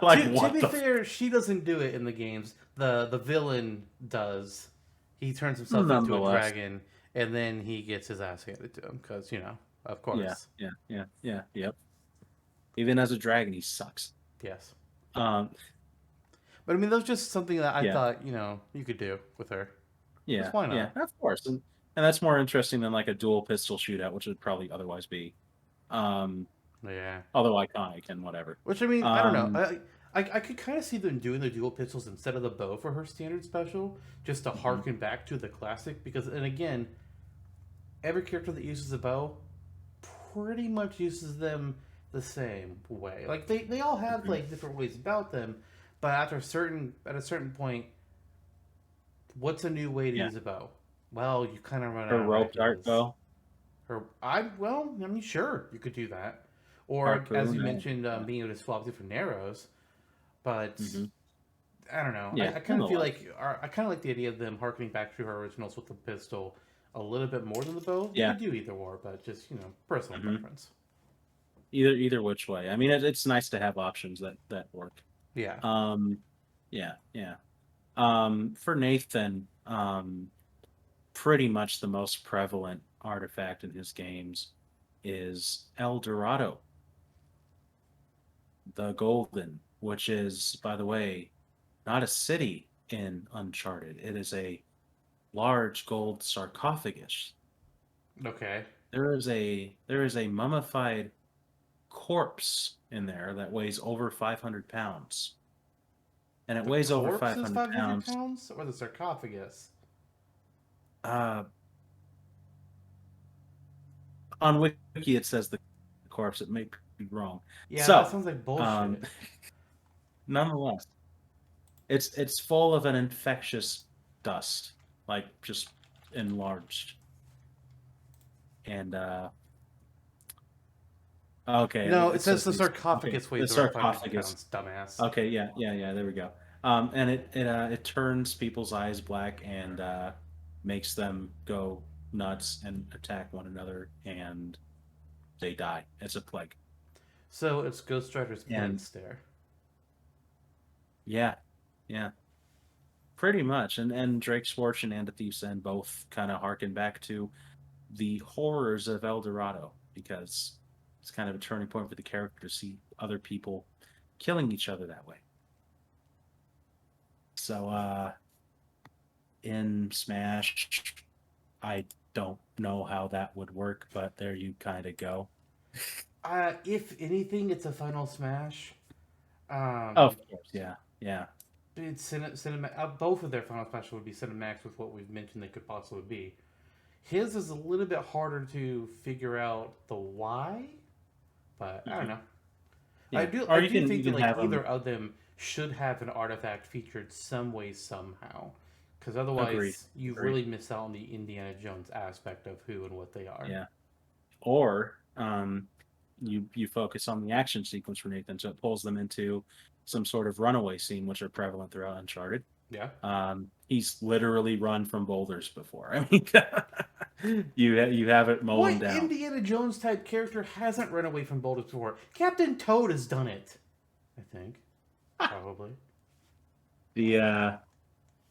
[SPEAKER 2] like
[SPEAKER 1] To
[SPEAKER 2] what
[SPEAKER 1] be
[SPEAKER 2] the
[SPEAKER 1] fair, she doesn't do it in the games. The villain does. He turns himself into a
[SPEAKER 2] nonetheless.
[SPEAKER 1] dragon, and then he gets his ass handed to him because of
[SPEAKER 2] Yeah,
[SPEAKER 1] course,
[SPEAKER 2] yeah, yeah, yeah, yep. Even as a dragon, he sucks.
[SPEAKER 1] yes.
[SPEAKER 2] Um,
[SPEAKER 1] But I mean, that was just something that I
[SPEAKER 2] yeah,
[SPEAKER 1] thought you could do with her. Because
[SPEAKER 2] yeah,
[SPEAKER 1] why
[SPEAKER 2] yeah,
[SPEAKER 1] not?
[SPEAKER 2] of course, and that's more interesting than like a dual pistol shootout, which would probably otherwise be. Um,
[SPEAKER 1] Yeah.
[SPEAKER 2] although iconic and whatever.
[SPEAKER 1] Which I mean, I don't know.
[SPEAKER 2] Um,
[SPEAKER 1] I could kind of see them doing the dual pistols instead of the bow for her standard special, just to
[SPEAKER 2] mhm,
[SPEAKER 1] harken back to the classic. Because and again, every character that uses a bow pretty much uses them the same way. Like they all have
[SPEAKER 2] mhm,
[SPEAKER 1] like different ways about them, but at a certain point, what's a new way to
[SPEAKER 2] yeah,
[SPEAKER 1] use a bow? Well, you kind of run
[SPEAKER 2] her
[SPEAKER 1] out of
[SPEAKER 2] rope dart
[SPEAKER 1] ideas.
[SPEAKER 2] bow,
[SPEAKER 1] I mean, sure, you could do that, or as
[SPEAKER 2] harpoon,
[SPEAKER 1] you mentioned,
[SPEAKER 2] yeah,
[SPEAKER 1] being able to swap different arrows. But
[SPEAKER 2] hmm,
[SPEAKER 1] I don't know.
[SPEAKER 2] yeah,
[SPEAKER 1] I kind of feel
[SPEAKER 2] nonetheless,
[SPEAKER 1] like I kind of like the idea of them harkening back to her originals with the pistol a little bit more than the bow. You
[SPEAKER 2] yeah,
[SPEAKER 1] could do either or, but just personal
[SPEAKER 2] hmm,
[SPEAKER 1] preference.
[SPEAKER 2] either which way. I mean, it's nice to have options that work.
[SPEAKER 1] Yeah.
[SPEAKER 2] Um, yeah, yeah. For Nathan, pretty much the most prevalent artifact in his games is El Dorado, the Golden, which is, by the way, not a city in Uncharted. It is a large gold sarcophagus.
[SPEAKER 1] Okay.
[SPEAKER 2] There is a mummified corpse in there that weighs over 500 pounds, and it
[SPEAKER 1] The
[SPEAKER 2] weighs over
[SPEAKER 1] corpse is
[SPEAKER 2] 500
[SPEAKER 1] 500
[SPEAKER 2] pounds.
[SPEAKER 1] pounds, or the sarcophagus?
[SPEAKER 2] Uh, on Wiki, it says the corpse. It may be wrong.
[SPEAKER 1] Yeah, that
[SPEAKER 2] So,
[SPEAKER 1] sounds like
[SPEAKER 2] um,
[SPEAKER 1] bullshit.
[SPEAKER 2] nonetheless, it's full of an infectious dust, like just enlarged. And okay,
[SPEAKER 1] No, it
[SPEAKER 2] it
[SPEAKER 1] says
[SPEAKER 2] says
[SPEAKER 1] the
[SPEAKER 2] these. Okay,
[SPEAKER 1] sarcophagus
[SPEAKER 2] the
[SPEAKER 1] weighs over 500
[SPEAKER 2] sarcophagus.
[SPEAKER 1] pounds, dumbass.
[SPEAKER 2] Okay, yeah, yeah, yeah. There we go. And it turns people's eyes black and makes them go nuts and attack one another, and they die. It's a plague.
[SPEAKER 1] So it's Ghost Rider's blade
[SPEAKER 2] And
[SPEAKER 1] stare.
[SPEAKER 2] yeah, yeah, pretty much. And Drake's Fortune and The Thief's End both kind of harken back to the horrors of El Dorado because it's kind of a turning point for the character to see other people killing each other that way. So in Smash, I don't know how that would work, but there you kind of go.
[SPEAKER 1] If anything, it's a final smash.
[SPEAKER 2] Of
[SPEAKER 1] Um,
[SPEAKER 2] course, yeah, yeah.
[SPEAKER 1] it's cinema. Both of their final smashes would be Cinemax with what we've mentioned they could possibly be. His is a little bit harder to figure out the why, but I don't
[SPEAKER 2] Hmm.
[SPEAKER 1] know. I
[SPEAKER 2] Yeah.
[SPEAKER 1] do
[SPEAKER 2] Or
[SPEAKER 1] I
[SPEAKER 2] you
[SPEAKER 1] do
[SPEAKER 2] can
[SPEAKER 1] think that like
[SPEAKER 2] have them.
[SPEAKER 1] either of them should have an artifact featured some way somehow, because
[SPEAKER 2] Agreed.
[SPEAKER 1] otherwise you
[SPEAKER 2] Agreed.
[SPEAKER 1] really miss out on the Indiana Jones aspect of who and what they are.
[SPEAKER 2] Yeah. Or you focus on the action sequence for Nathan, so it pulls them into some sort of runaway scene, which are prevalent throughout Uncharted.
[SPEAKER 1] Yeah.
[SPEAKER 2] He's literally run from boulders before. I mean, you have it mowing
[SPEAKER 1] What
[SPEAKER 2] down.
[SPEAKER 1] Indiana Jones type character hasn't run away from boulders before? Captain Toad has done it. I think probably.
[SPEAKER 2] The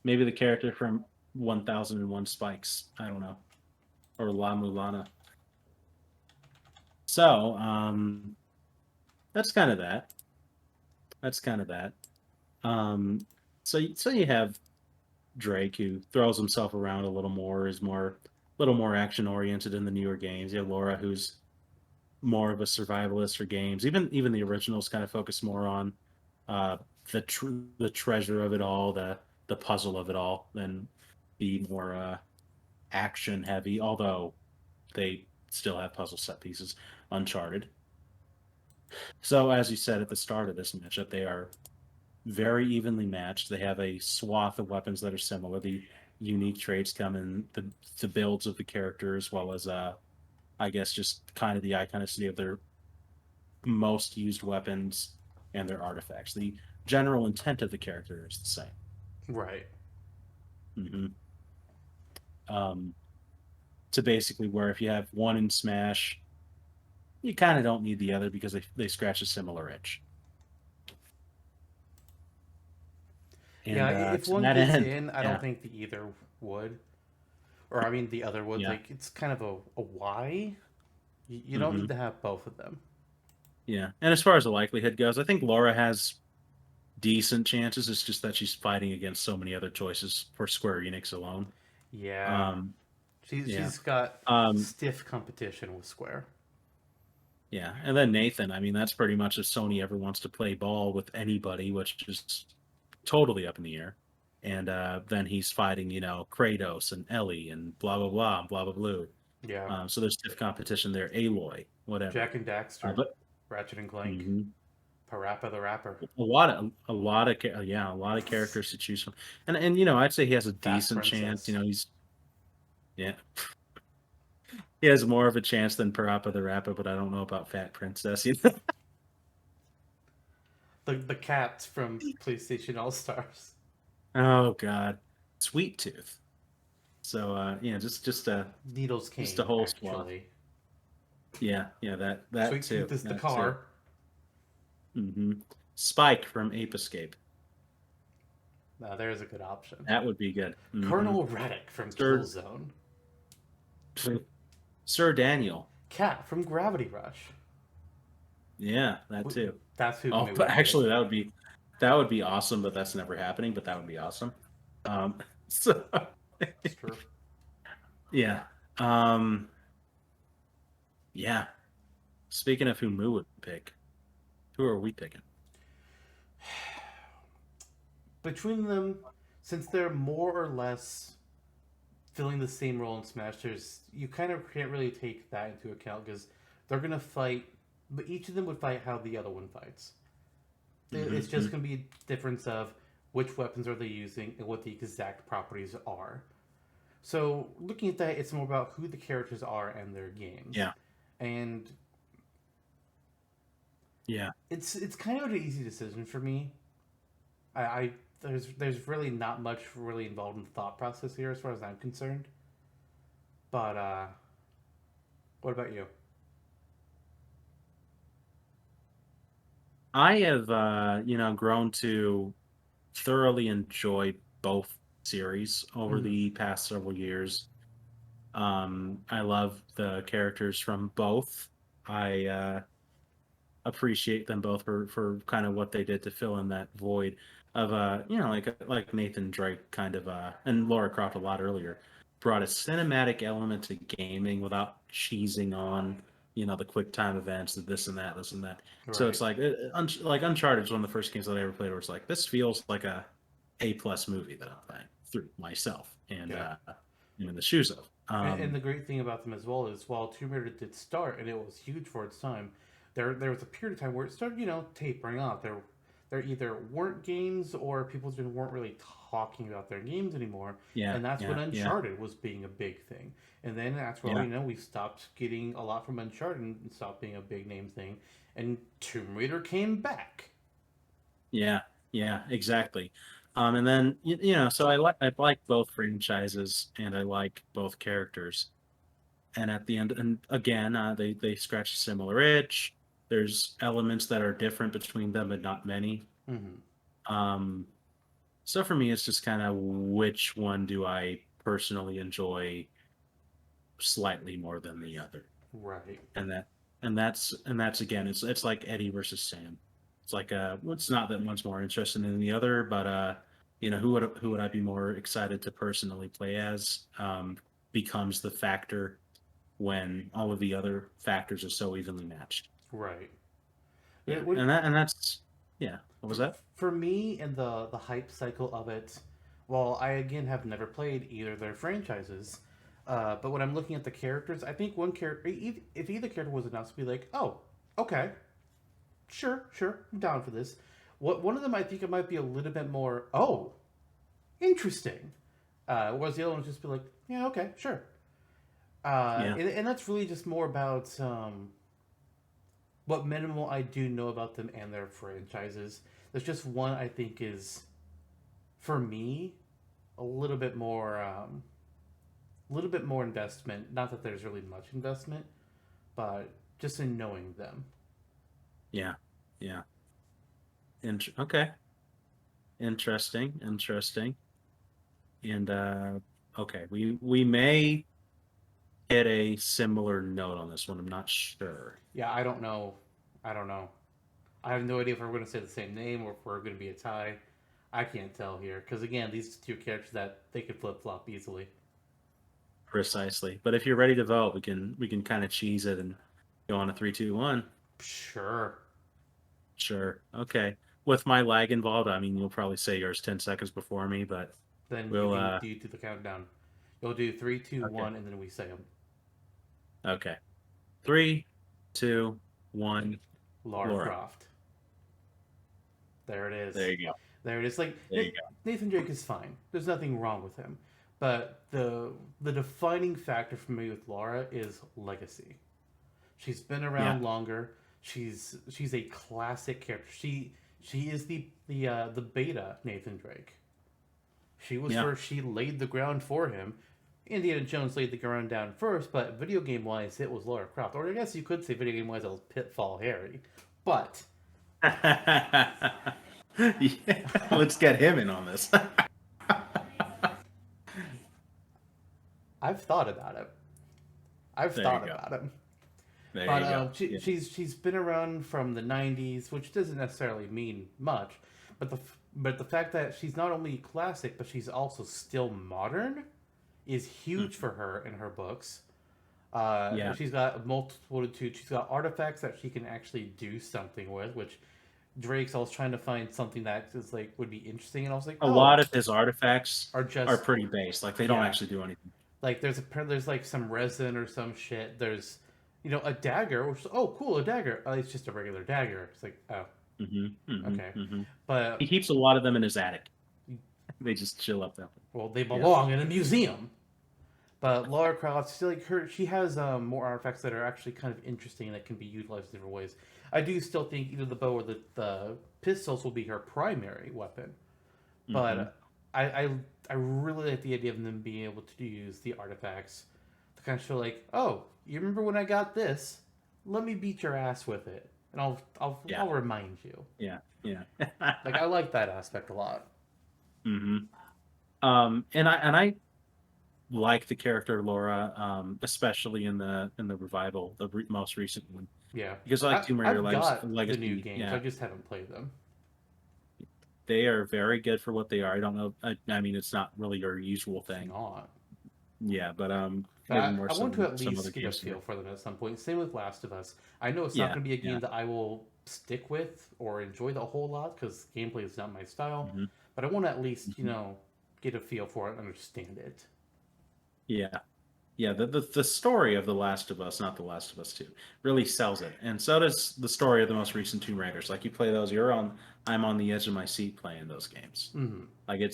[SPEAKER 2] maybe the character from 1001 Spikes. I don't know, or La Mulana. So that's kind of that. That's kind of that. Um, so you have Drake who throws himself around a little more, is more a little more action oriented in the newer games. You have Laura who's more of a survivalist for games. Even the originals kind of focus more on uh, the treasure of it all, the puzzle of it all, than the more action heavy. Although they still have puzzle set pieces. Uncharted. So as you said at the start of this matchup, they are very evenly matched. They have a swath of weapons that are similar. The unique traits come in the builds of the character as well as I guess just kind of the iconicity of their most used weapons and their artifacts. The general intent of the character is the same.
[SPEAKER 1] Right.
[SPEAKER 2] Hmm. Um, to basically where if you have one in Smash, you kind of don't need the other because they scratch a similar itch.
[SPEAKER 1] Yeah.
[SPEAKER 2] And
[SPEAKER 1] If
[SPEAKER 2] to
[SPEAKER 1] one
[SPEAKER 2] that
[SPEAKER 1] gets
[SPEAKER 2] end,
[SPEAKER 1] in, I don't
[SPEAKER 2] yeah,
[SPEAKER 1] think the either would, or I mean the other would.
[SPEAKER 2] yeah,
[SPEAKER 1] Like it's kind of a why. You don't
[SPEAKER 2] hmm
[SPEAKER 1] need to have both of them.
[SPEAKER 2] yeah. And as far as the likelihood goes, I think Laura has decent chances. It's just that she's fighting against so many other choices for Square Enix alone.
[SPEAKER 1] Yeah.
[SPEAKER 2] Um, yeah.
[SPEAKER 1] She's got
[SPEAKER 2] Um,
[SPEAKER 1] stiff competition with Square.
[SPEAKER 2] yeah. And then Nathan, I mean, that's pretty much if Sony ever wants to play ball with anybody, which is totally up in the air. And then he's fighting, Kratos and Ellie and blah blah blah and blah blah blue.
[SPEAKER 1] Yeah.
[SPEAKER 2] So there's stiff competition there. Aloy, whatever.
[SPEAKER 1] Jack and Daxter,
[SPEAKER 2] But
[SPEAKER 1] Ratchet and Clank,
[SPEAKER 2] mhm.
[SPEAKER 1] Parappa the Rapper,
[SPEAKER 2] A lot of characters to choose from, and I'd say he has a
[SPEAKER 1] Fat
[SPEAKER 2] decent chance.
[SPEAKER 1] Princess,
[SPEAKER 2] Yeah, he has more of a chance than Parappa the Rapper, but I don't know about Fat Princess.
[SPEAKER 1] the cat from PlayStation All Stars,
[SPEAKER 2] Oh God, Sweet Tooth. So yeah,
[SPEAKER 1] Needles
[SPEAKER 2] just a
[SPEAKER 1] Cane,
[SPEAKER 2] whole swath.
[SPEAKER 1] actually.
[SPEAKER 2] Yeah, yeah, that
[SPEAKER 1] Sweet
[SPEAKER 2] too,
[SPEAKER 1] Tooth is the
[SPEAKER 2] that too.
[SPEAKER 1] car.
[SPEAKER 2] Hmm. Spike from Ape Escape.
[SPEAKER 1] Now there's a good option.
[SPEAKER 2] That would be good.
[SPEAKER 1] Colonel Reddick from
[SPEAKER 2] Sir
[SPEAKER 1] Killzone.
[SPEAKER 2] Sir Daniel.
[SPEAKER 1] Cat from Gravity Rush.
[SPEAKER 2] Yeah, that
[SPEAKER 1] W-
[SPEAKER 2] too.
[SPEAKER 1] That's who
[SPEAKER 2] Oh,
[SPEAKER 1] we
[SPEAKER 2] but
[SPEAKER 1] would get.
[SPEAKER 2] actually, that would be awesome. But that's never happening. But that would be awesome. So
[SPEAKER 1] It's true.
[SPEAKER 2] yeah, um, yeah. Speaking of who Moo would pick, who are we picking?
[SPEAKER 1] Between them, since they're more or less filling the same role in Smash, you kind of can't really take that into account because they're gonna fight, but each of them would fight how the other one fights. It's
[SPEAKER 2] Mm-hmm.
[SPEAKER 1] just gonna be a difference of which weapons are they using and what the exact properties are. So looking at that, it's more about who the characters are and their games,
[SPEAKER 2] Yeah,
[SPEAKER 1] and
[SPEAKER 2] yeah.
[SPEAKER 1] it's kind of an easy decision for me. I there's really not much really involved in the thought process here as far as I'm concerned. But what about you?
[SPEAKER 2] I have grown to thoroughly enjoy both series over
[SPEAKER 1] Mm-hmm.
[SPEAKER 2] the past several years. I love the characters from both. I appreciate them both for kind of what they did to fill in that void. of like Nathan Drake kind of and Lara Croft a lot earlier brought a cinematic element to gaming without cheesing on the quick time events, the this and that. So
[SPEAKER 1] Right.
[SPEAKER 2] it's like like Uncharted is one of the first games that I ever played where it's like this feels like a plus movie that I'm playing through myself and
[SPEAKER 1] Yeah.
[SPEAKER 2] I'm in the shoes of.
[SPEAKER 1] And the great thing about them as well is while Tomb Raider did start and it was huge for its time, there was a period of time where it started, tapering off. There either weren't games or people just weren't really talking about their games anymore.
[SPEAKER 2] Yeah,
[SPEAKER 1] And that's when
[SPEAKER 2] yeah, yeah,
[SPEAKER 1] Uncharted was being a big thing. And then that's where,
[SPEAKER 2] yeah,
[SPEAKER 1] we stopped getting a lot from Uncharted and stopped being a big name thing. And Tomb Raider came back.
[SPEAKER 2] yeah, yeah, exactly. And then so I like both franchises and I like both characters. And at the end, and again, they scratch a similar itch. There's elements that are different between them, but not many.
[SPEAKER 1] Hmm.
[SPEAKER 2] Um, so for me, it's just kind of which one do I personally enjoy slightly more than the other,
[SPEAKER 1] Right.
[SPEAKER 2] and that's again, it's like Eddie versus Sam. It's like it's not that one's more interesting than the other, but who would I be more excited to personally play as becomes the factor when all of the other factors are so evenly matched.
[SPEAKER 1] Right.
[SPEAKER 2] Yeah,
[SPEAKER 1] It would,
[SPEAKER 2] and that's yeah. What was
[SPEAKER 1] for,
[SPEAKER 2] that?
[SPEAKER 1] for me and the hype cycle of it, well, I again have never played either of their franchises, but when I'm looking at the characters, I think one character, if either character was announced, to be like, oh, okay, sure, I'm down for this. What one of them I think it might be a little bit more, oh, interesting. Whereas the other one would just be like, yeah, okay, sure.
[SPEAKER 2] Yeah,
[SPEAKER 1] And that's really just more about what minimal I do know about them and their franchises. There's just one I think is, for me, a little bit more investment. Not that there's really much investment, but just in knowing them.
[SPEAKER 2] yeah, yeah. Okay, interesting. And okay, we may get a similar note on this one. I'm not sure.
[SPEAKER 1] Yeah, I don't know. I don't know. I have no idea if we're going to say the same name or if we're going to be a tie. I can't tell here because again, these two characters that they could flip flop easily.
[SPEAKER 2] Precisely. But if you're ready to vote, we can kind of cheese it and go on a 3, 2, 1.
[SPEAKER 1] Sure.
[SPEAKER 2] Sure. Okay. With my lag involved, I mean you'll probably say yours 10 seconds before me, but
[SPEAKER 1] Then you
[SPEAKER 2] we'll
[SPEAKER 1] can do the countdown. You'll do three, two,
[SPEAKER 2] okay.
[SPEAKER 1] one, and then we say them.
[SPEAKER 2] Okay. 3, 2, 1.
[SPEAKER 1] Lara
[SPEAKER 2] Laura.
[SPEAKER 1] Croft. There it
[SPEAKER 2] There
[SPEAKER 1] is.
[SPEAKER 2] you go.
[SPEAKER 1] There it is. Like
[SPEAKER 2] There you go.
[SPEAKER 1] Nathan Drake is fine. There's nothing wrong with him. But the defining factor for me with Laura is legacy. She's been
[SPEAKER 2] Yeah.
[SPEAKER 1] around longer. She's a classic character. She is the beta Nathan Drake. She was
[SPEAKER 2] Yeah.
[SPEAKER 1] first. She laid the ground for him. Indiana Jones laid the ground down first, but video game wise, it was Lara Croft. Or I guess you could say video game wise, it was Pitfall Harry. But
[SPEAKER 2] Yeah. Let's get him in on this.
[SPEAKER 1] I've thought about it. I've
[SPEAKER 2] There you
[SPEAKER 1] thought
[SPEAKER 2] go.
[SPEAKER 1] about it.
[SPEAKER 2] There
[SPEAKER 1] But
[SPEAKER 2] you go. Yeah.
[SPEAKER 1] she's been around from the '90s, which doesn't necessarily mean much. But the fact that she's not only classic, but she's also still modern, is huge
[SPEAKER 2] Mhm.
[SPEAKER 1] for her in her books.
[SPEAKER 2] Yeah.
[SPEAKER 1] She's got a multitude. She's got artifacts that she can actually do something with, which Drake's always trying to find something that is like would be interesting, and I was like,
[SPEAKER 2] A
[SPEAKER 1] oh,
[SPEAKER 2] lot of his artifacts
[SPEAKER 1] are
[SPEAKER 2] are
[SPEAKER 1] just
[SPEAKER 2] pretty base. Like they don't
[SPEAKER 1] yeah.
[SPEAKER 2] actually do anything.
[SPEAKER 1] Like there's like some resin or some shit. There's a dagger, which is, oh cool, a dagger. Oh, it's just a regular dagger. It's like, oh, okay,
[SPEAKER 2] He
[SPEAKER 1] but
[SPEAKER 2] keeps a lot of them in his attic. They just chill up there.
[SPEAKER 1] well, they
[SPEAKER 2] Yeah.
[SPEAKER 1] belong in a museum. But Lara Croft, she has more artifacts that are actually kind of interesting that can be utilized in different ways. I do still think either the bow or the pistols will be her primary weapon,
[SPEAKER 2] Hmm.
[SPEAKER 1] but I really like the idea of them being able to use the artifacts to kind of show like, oh, you remember when I got this? Let me beat your ass with it, and
[SPEAKER 2] Yeah.
[SPEAKER 1] I'll remind you.
[SPEAKER 2] Yeah. Yeah.
[SPEAKER 1] Like I like that aspect a lot.
[SPEAKER 2] hmm and I like the character Laura, especially in the revival, most recent one,
[SPEAKER 1] Yeah,
[SPEAKER 2] because I like Tomb Raider
[SPEAKER 1] I've got the new
[SPEAKER 2] Legacy.
[SPEAKER 1] games. I
[SPEAKER 2] Yeah.
[SPEAKER 1] just haven't played them.
[SPEAKER 2] They are very good for what they are. I don't know. I mean, it's not really your usual thing.
[SPEAKER 1] Not.
[SPEAKER 2] Yeah, but maybe
[SPEAKER 1] But
[SPEAKER 2] more
[SPEAKER 1] I
[SPEAKER 2] so
[SPEAKER 1] want to
[SPEAKER 2] than
[SPEAKER 1] at
[SPEAKER 2] some other
[SPEAKER 1] least get a
[SPEAKER 2] games here.
[SPEAKER 1] feel for them at some point. Same with Last of Us. I know it's not
[SPEAKER 2] Yeah,
[SPEAKER 1] going to be a game
[SPEAKER 2] yeah.
[SPEAKER 1] that I will stick with or enjoy the whole lot because gameplay is not my style.
[SPEAKER 2] Hmm.
[SPEAKER 1] But I want to at least,
[SPEAKER 2] Hmm.
[SPEAKER 1] get a feel for it and understand it.
[SPEAKER 2] Yeah. Yeah, the story of The Last of Us, not The Last of Us 2, really sells it. And so does the story of the most recent Tomb Raiders. Like you play those, I'm on the edge of my seat playing those games.
[SPEAKER 1] Hmm.
[SPEAKER 2] Like if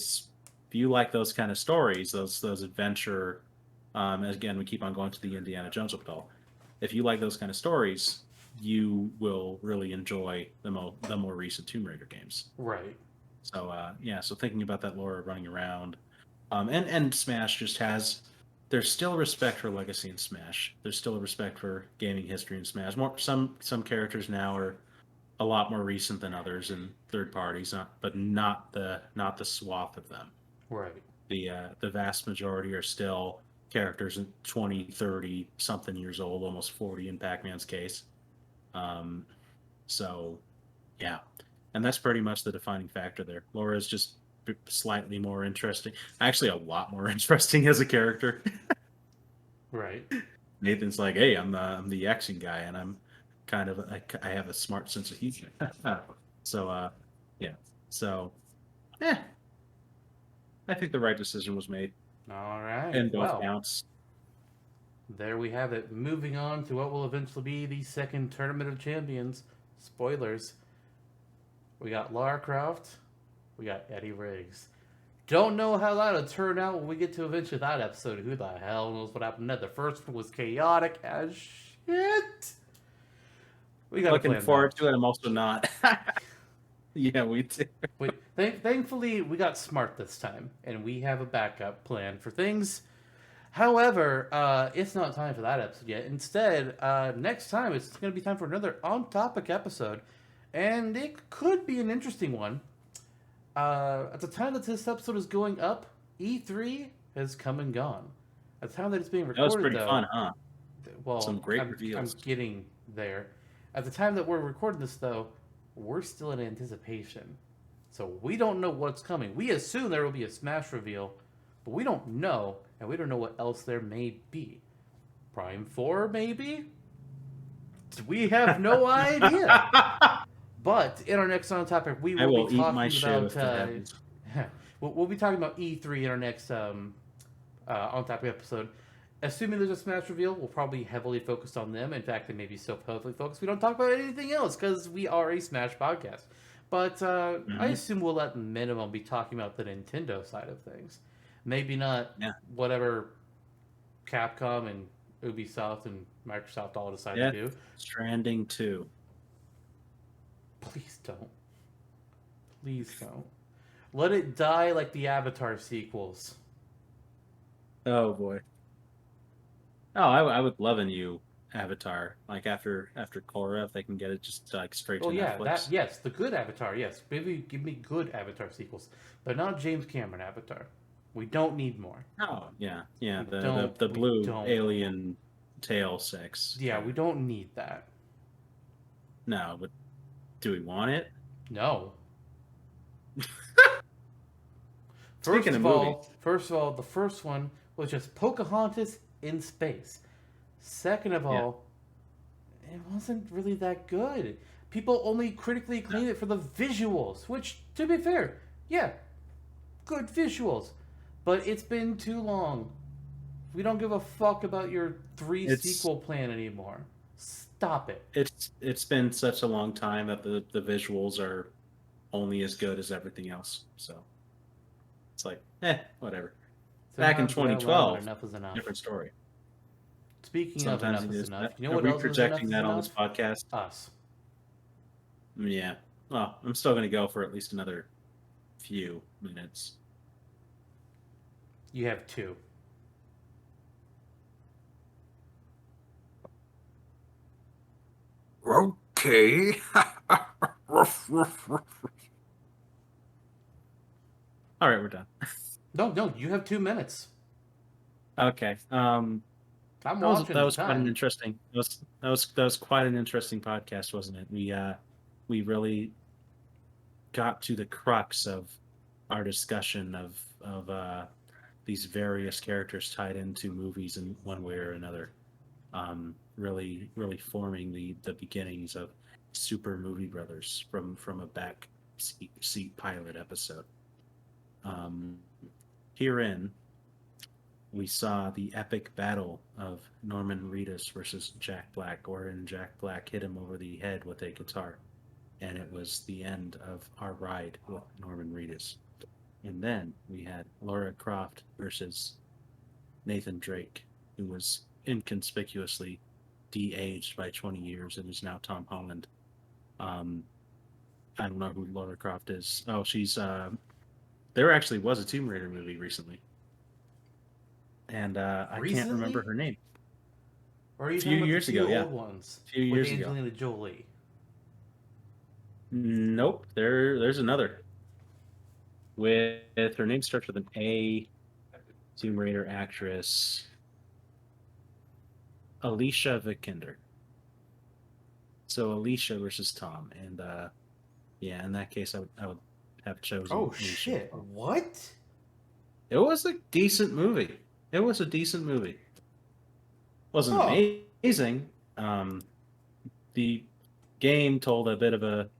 [SPEAKER 2] you like those kind of stories, those adventure, again, we keep on going to the Indiana Jones of it all. If you like those kind of stories, you will really enjoy the more recent Tomb Raider games.
[SPEAKER 1] Right.
[SPEAKER 2] So yeah, so thinking about that Laura running around, and Smash just has. There's still respect for legacy in Smash. There's still a respect for gaming history in Smash. More some characters now are a lot more recent than others and third parties, but not the swath of them.
[SPEAKER 1] Right.
[SPEAKER 2] The vast majority are still characters in 20, 30 something years old, almost 40 in Pac-Man's case. Um, so yeah, and that's pretty much the defining factor there. Laura's just slightly more interesting, actually a lot more interesting as a character.
[SPEAKER 1] Right.
[SPEAKER 2] Nathan's like, hey, I'm the action guy, and I'm kind of I have a smart sense of humor. So yeah, so yeah, I think the right decision was made
[SPEAKER 1] All right.
[SPEAKER 2] in both
[SPEAKER 1] Well,
[SPEAKER 2] counts.
[SPEAKER 1] there we have it. Moving on to what will eventually be the second Tournament of Champions. Spoilers. We got Lara Croft. We got Eddie Riggs. Don't know how that'll turn out when we get to eventually that episode. Who the hell knows what happened? The first one was chaotic as shit. We got a
[SPEAKER 2] Looking
[SPEAKER 1] plan though.
[SPEAKER 2] forward to it. I'm also not. Yeah, we do.
[SPEAKER 1] Thankfully, we got smart this time, and we have a backup plan for things. However, it's not time for that episode yet. Instead, next time it's going to be time for another on-topic episode, and it could be an interesting one. At the time that this episode is going up, E3 has come and gone. At the time that it's being
[SPEAKER 2] That was
[SPEAKER 1] recorded,
[SPEAKER 2] pretty
[SPEAKER 1] though,
[SPEAKER 2] fun, huh? Some
[SPEAKER 1] well,
[SPEAKER 2] great
[SPEAKER 1] I'm
[SPEAKER 2] reveals.
[SPEAKER 1] getting there. At the time that we're recording this, though, we're still in anticipation. So we don't know what's coming. We assume there will be a Smash reveal, but we don't know, and we don't know what else there may be. Prime 4, maybe? We have no idea. But in our next on topic, we
[SPEAKER 2] I
[SPEAKER 1] will be
[SPEAKER 2] will eat my
[SPEAKER 1] talking
[SPEAKER 2] shoe
[SPEAKER 1] about.
[SPEAKER 2] if that happens.
[SPEAKER 1] We'll be talking about E3 in our next on topic episode. Assuming there's a Smash reveal, we'll probably heavily focus on them. In fact, they may be so heavily focused we don't talk about anything else because we are a Smash podcast. But I
[SPEAKER 2] Hmm.
[SPEAKER 1] assume we'll at minimum be talking about the Nintendo side of things. Maybe not
[SPEAKER 2] Yeah,
[SPEAKER 1] whatever Capcom and Ubisoft and Microsoft all decide to
[SPEAKER 2] Death
[SPEAKER 1] do.
[SPEAKER 2] Stranding 2.
[SPEAKER 1] Please don't. Please don't. Let it die like the Avatar sequels.
[SPEAKER 2] Oh boy. Oh, I would love a new Avatar. Like after Korra, if they can get it just like straight to
[SPEAKER 1] Oh yeah, that
[SPEAKER 2] Netflix.
[SPEAKER 1] yes, the good Avatar, yes. Maybe give me good Avatar sequels, but not James Cameron Avatar. We don't need more.
[SPEAKER 2] Oh yeah, yeah.
[SPEAKER 1] We
[SPEAKER 2] The
[SPEAKER 1] don't.
[SPEAKER 2] the, the
[SPEAKER 1] We
[SPEAKER 2] blue
[SPEAKER 1] don't.
[SPEAKER 2] alien tail sex.
[SPEAKER 1] Yeah, we
[SPEAKER 2] Thing.
[SPEAKER 1] don't need that.
[SPEAKER 2] No, but do we want it?
[SPEAKER 1] No.
[SPEAKER 2] Speaking of movies,
[SPEAKER 1] First of all, the first one was just Pocahontas in space. Second of
[SPEAKER 2] yeah,
[SPEAKER 1] all, it wasn't really that good. People only critically acclaimed it for the visuals, which, to be fair, yeah, good visuals. But it's been too long. We don't give a fuck about your three
[SPEAKER 2] it's
[SPEAKER 1] sequel plan anymore. Stop it.
[SPEAKER 2] it's been such a long time that the visuals are only as good as everything else. So it's like, whatever. Back in
[SPEAKER 1] Sometimes we gotta learn when
[SPEAKER 2] 2012,
[SPEAKER 1] enough is enough.
[SPEAKER 2] different story.
[SPEAKER 1] Speaking of
[SPEAKER 2] Sometimes
[SPEAKER 1] enough
[SPEAKER 2] it
[SPEAKER 1] is
[SPEAKER 2] is.
[SPEAKER 1] enough, you know
[SPEAKER 2] Are
[SPEAKER 1] what
[SPEAKER 2] we
[SPEAKER 1] else is enough
[SPEAKER 2] projecting
[SPEAKER 1] is
[SPEAKER 2] that on
[SPEAKER 1] enough?
[SPEAKER 2] this podcast?
[SPEAKER 1] Us.
[SPEAKER 2] Yeah. Well, I'm still going to go for at least another few minutes.
[SPEAKER 1] You have two.
[SPEAKER 2] Okay. All right, we're done.
[SPEAKER 1] No, you have 2 minutes.
[SPEAKER 2] Okay.
[SPEAKER 1] I'm
[SPEAKER 2] That
[SPEAKER 1] watching the
[SPEAKER 2] was quite an
[SPEAKER 1] time.
[SPEAKER 2] interesting. That was quite an interesting podcast, wasn't it? We really got to the crux of our discussion of these various characters tied into movies in one way or another. Really forming the beginnings of Super Movie Brothers from a back seat pilot episode. Um, Herein, we saw the epic battle of Norman Reedus versus Jack Black, wherein Jack Black hit him over the head with a guitar, and it was the end of our ride with Norman Reedus. And then we had Lara Croft versus Nathan Drake, who was inconspicuously de-aged by 20 years and is now Tom Holland. I don't know who Lara Croft is. Oh, she's there actually was a Tomb Raider movie recently, and I can't remember
[SPEAKER 1] Recently?
[SPEAKER 2] her name.
[SPEAKER 1] Or are you
[SPEAKER 2] A
[SPEAKER 1] talking
[SPEAKER 2] few
[SPEAKER 1] about the
[SPEAKER 2] years ago,
[SPEAKER 1] two
[SPEAKER 2] yeah,
[SPEAKER 1] old ones
[SPEAKER 2] a few
[SPEAKER 1] with
[SPEAKER 2] years ago.
[SPEAKER 1] Angelina Jolie?
[SPEAKER 2] Nope, there's another with her name starts with an A. Tomb Raider actress Alicia Vikander. So Alicia versus Tom, and yeah, in that case, I would have chosen
[SPEAKER 1] Oh
[SPEAKER 2] Alicia.
[SPEAKER 1] shit! What?
[SPEAKER 2] It was a decent movie. It was a decent movie. Wasn't
[SPEAKER 1] Huh?
[SPEAKER 2] amazing. The game told a bit of a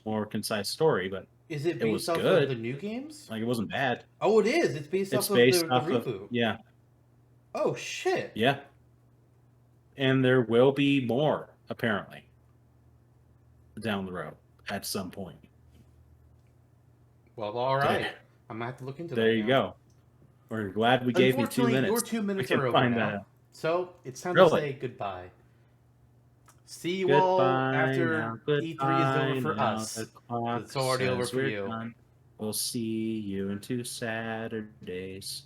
[SPEAKER 2] more concise story, but
[SPEAKER 1] Is it
[SPEAKER 2] it
[SPEAKER 1] based
[SPEAKER 2] was
[SPEAKER 1] off of the
[SPEAKER 2] good.
[SPEAKER 1] new games?
[SPEAKER 2] Like it wasn't bad.
[SPEAKER 1] Oh, it is. It's based
[SPEAKER 2] It's
[SPEAKER 1] off of
[SPEAKER 2] based
[SPEAKER 1] the
[SPEAKER 2] off of
[SPEAKER 1] reboot.
[SPEAKER 2] yeah,
[SPEAKER 1] Oh shit!
[SPEAKER 2] yeah, and there will be more apparently down the road at some point.
[SPEAKER 1] Well, all right. I'm gonna have to look into
[SPEAKER 2] There
[SPEAKER 1] that
[SPEAKER 2] you
[SPEAKER 1] now.
[SPEAKER 2] go. We're glad we gave you 2
[SPEAKER 1] Unfortunately, your
[SPEAKER 2] minutes.
[SPEAKER 1] 2 minutes
[SPEAKER 2] We
[SPEAKER 1] are
[SPEAKER 2] can
[SPEAKER 1] over
[SPEAKER 2] find that
[SPEAKER 1] now,
[SPEAKER 2] out.
[SPEAKER 1] so it's time to
[SPEAKER 2] Really?
[SPEAKER 1] say goodbye. See you all
[SPEAKER 2] Goodbye
[SPEAKER 1] after
[SPEAKER 2] now,
[SPEAKER 1] E3 is over
[SPEAKER 2] goodbye
[SPEAKER 1] for
[SPEAKER 2] now.
[SPEAKER 1] us,
[SPEAKER 2] The
[SPEAKER 1] 'cause
[SPEAKER 2] clock
[SPEAKER 1] it's already over
[SPEAKER 2] says
[SPEAKER 1] for
[SPEAKER 2] we're
[SPEAKER 1] you.
[SPEAKER 2] done. We'll see you in 2 Saturdays.